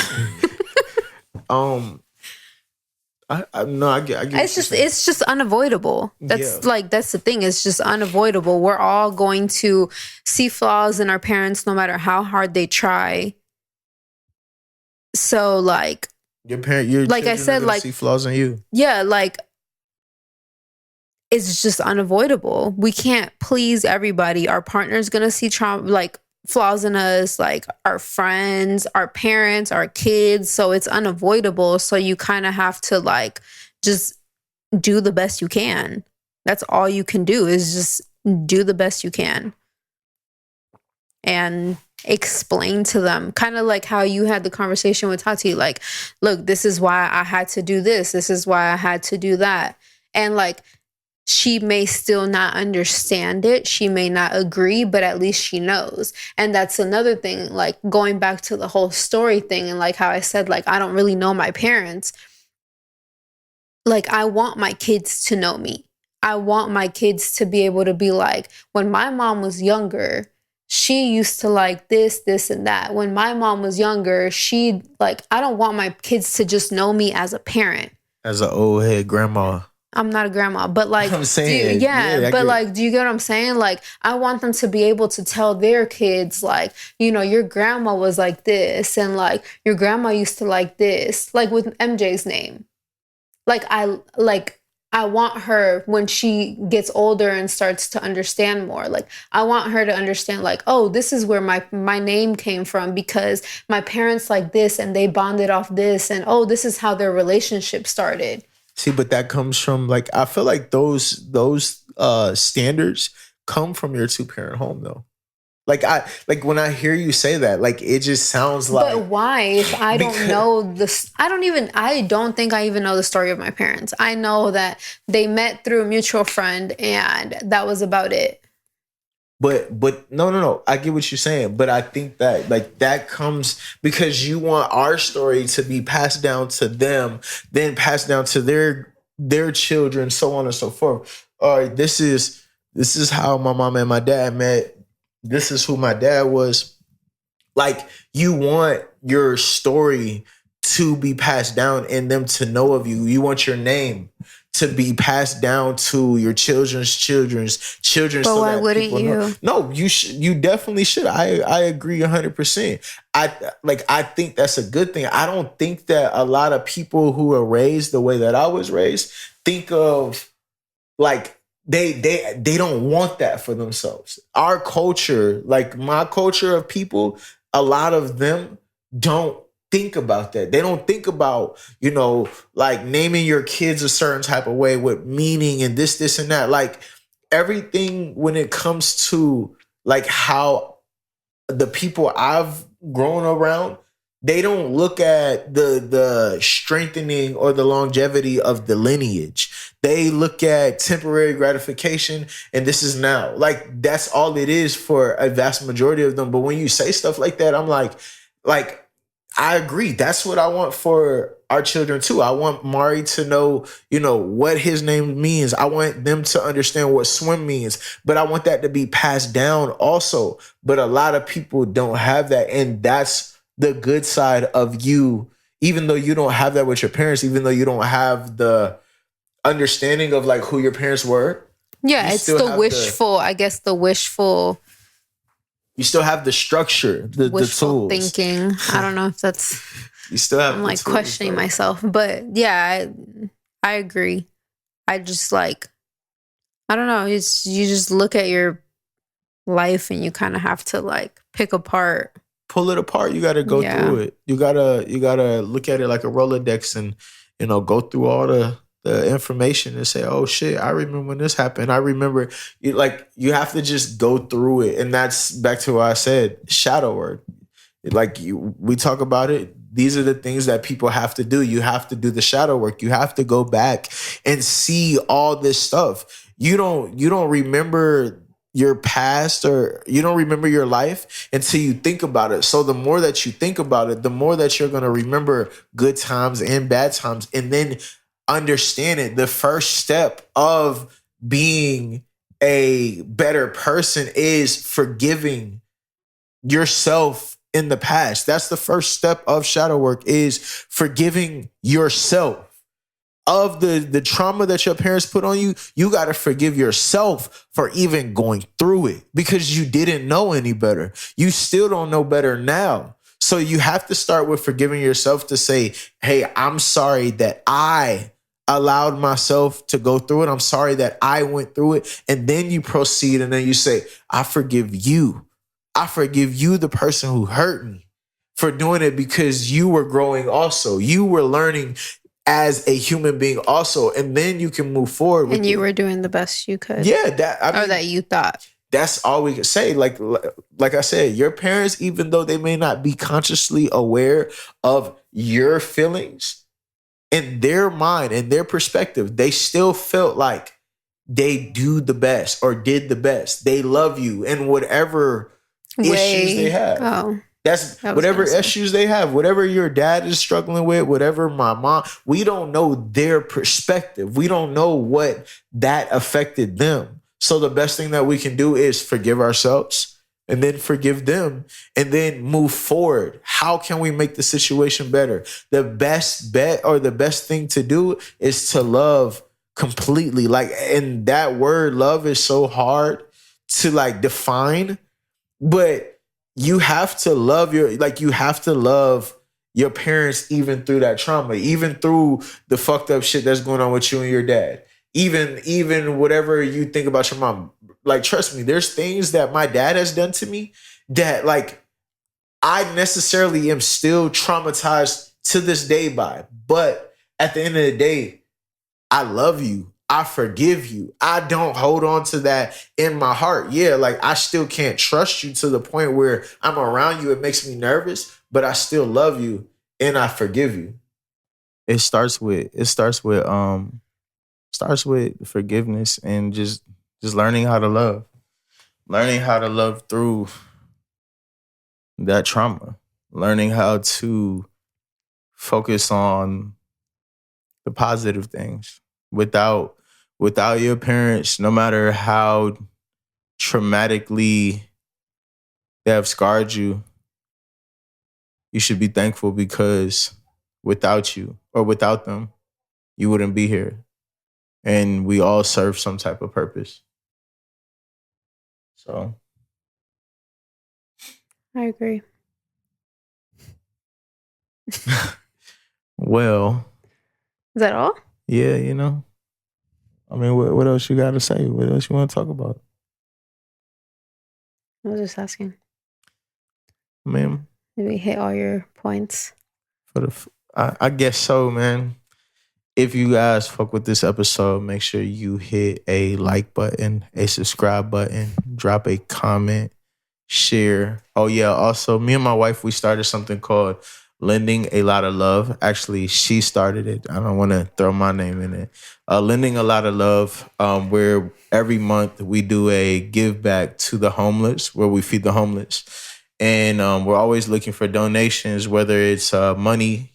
I get it's just unavoidable. That's the thing. It's just unavoidable. We're all going to see flaws in our parents no matter how hard they try. So like your like I said, like see flaws in you. Yeah, like it's just unavoidable. We can't please everybody. Our partner's gonna see trauma, like flaws in us, like our friends, our parents, our kids. So it's unavoidable. So you kind of have to like just do the best you can. That's all you can do is just do the best you can. And explain to them, kind of like how you had the conversation with Tati, like, look, this is why I had to do this. This is why I had to do that. And like, she may still not understand it. She may not agree, but at least she knows. And that's another thing, like going back to the whole story thing and like how I said, like, I don't really know my parents. Like, I want my kids to know me. I want my kids to be able to be like, when my mom was younger, she used to like this, and that. When my mom was younger, she like, I don't want my kids to just know me as a parent. As an old head grandma. I'm not a grandma, but like, I'm saying, but like, do you get what I'm saying? Like, I want them to be able to tell their kids, like, you know, your grandma was like this, and like, your grandma used to like this, like with MJ's name. I want her when she gets older and starts to understand more. Like, I want her to understand, like, oh, this is where my name came from because my parents like this and they bonded off this, and oh, this is how their relationship started. See, but that comes from like, I feel like those standards come from your 2-parent home though. Like when I hear you say that, like it just sounds like. But why? If I don't know this, I don't think I even know the story of my parents. I know that they met through a mutual friend and that was about it. But no. I get what you're saying. But I think that like that comes because you want our story to be passed down to them, then passed down to their children, so on and so forth. All right, this is how my mom and my dad met. This is who my dad was. Like, you want your story to be passed down and them to know of you. You want your name to be passed down to your children's children. But so why wouldn't you? Know. No, you should. You definitely should. I agree 100%. I think that's a good thing. I don't think that a lot of people who are raised the way that I was raised think of like they don't want that for themselves. Our culture, like my culture of people, a lot of them don't think about that. They don't think about, you know, like naming your kids a certain type of way with meaning and this and that. Like everything when it comes to like how the people I've grown around, they don't look at the strengthening or the longevity of the lineage. They look at temporary gratification and this is now. Like that's all it is for a vast majority of them. But when you say stuff like that, I'm like I agree. That's what I want for our children too. I want Mari to know, you know, what his name means. I want them to understand what swim means, but I want that to be passed down also. But a lot of people don't have that. And that's the good side of you, even though you don't have that with your parents, even though you don't have the understanding of like who your parents were. Yeah, it's the wishful. You still have the structure, the tools. Thinking. I don't know if that's. You still have. I'm like questioning myself, but yeah, I agree. I just like, I don't know. You just look at your life and you kind of have to like pull it apart. You got to go through it. You gotta look at it like a Rolodex and, you know, go through all the information and say, oh shit, I remember when this happened. I remember you have to just go through it. And that's back to what I said, shadow work. Like we talk about it. These are the things that people have to do. You have to do the shadow work. You have to go back and see all this stuff. You don't remember your past or you don't remember your life until you think about it. So the more that you think about it, the more that you're going to remember good times and bad times. And then understand it. The first step of being a better person is forgiving yourself in the past. That's the first step of shadow work, is forgiving yourself. Of the trauma that your parents put on you, you got to forgive yourself for even going through it because you didn't know any better. You still don't know better now. So you have to start with forgiving yourself to say, hey, I'm sorry that I allowed myself to go through it. I'm sorry that I went through it. And then you proceed and then you say, I forgive you. I forgive you, the person who hurt me, for doing it because you were growing also. You were learning as a human being also. And then you can move forward with and you were doing the best you could. Yeah. That you thought. That's all we can say. Like I said, your parents, even though they may not be consciously aware of your feelings, in their mind, in their perspective, they still felt like they do the best or did the best. They love you in whatever issues they have. Oh. That's whatever issues they have, whatever your dad is struggling with, whatever my mom, we don't know their perspective. We don't know what that affected them. So the best thing that we can do is forgive ourselves, and then forgive them and then move forward. How can we make the situation better? The best bet or the best thing to do is to love completely. Like, and that word love is so hard to like define, but you have to love your parents even through that trauma, even through the fucked up shit that's going on with you and your dad. Even whatever you think about your mom. Like, trust me, there's things that my dad has done to me that like I necessarily am still traumatized to this day by. But at the end of the day, I love you. I forgive you. I don't hold on to that in my heart. Yeah, like I still can't trust you to the point where I'm around you. It makes me nervous, but I still love you and I forgive you. It starts with forgiveness and just learning how to love. Learning how to love through that trauma. Learning how to focus on the positive things without your parents, no matter how traumatically they have scarred you. You should be thankful because without you or without them, you wouldn't be here. And we all serve some type of purpose. So. I agree. Well. Is that all? Yeah, you know. I mean, what else you got to say? What else you want to talk about? I was just asking. Ma'am? Did we hit all your points? I guess so, man. If you guys fuck with this episode, make sure you hit a like button, a subscribe button, drop a comment, share. Oh yeah, also me and my wife, we started something called Lending a Lot of Love. Actually, she started it. I don't want to throw my name in it. Lending a Lot of Love, where every month we do a give back to the homeless, where we feed the homeless. And we're always looking for donations, whether it's money,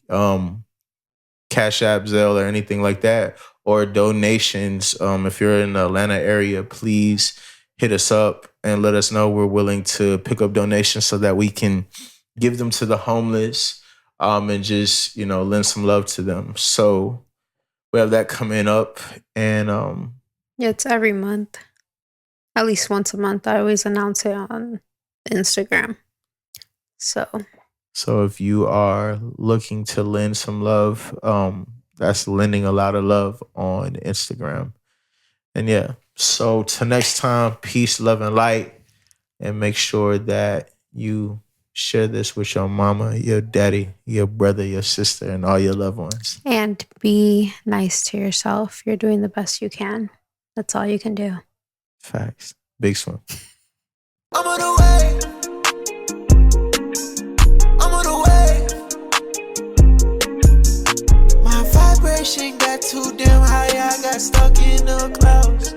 Cash App, Zelle, or anything like that, or donations. If you're in the Atlanta area, please hit us up and let us know. We're willing to pick up donations so that we can give them to the homeless and just, lend some love to them. So we have that coming up. And yeah, it's every month. At least once a month. I always announce it on Instagram. So if you are looking to lend some love, that's Lending a Lot of Love on Instagram. And yeah, so till next time, peace, love, and light. And make sure that you share this with your mama, your daddy, your brother, your sister, and all your loved ones. And be nice to yourself. You're doing the best you can. That's all you can do. Facts. Big swim. I'm on the way. I'm on the way. My vibration got too damn high. I got stuck in the clouds.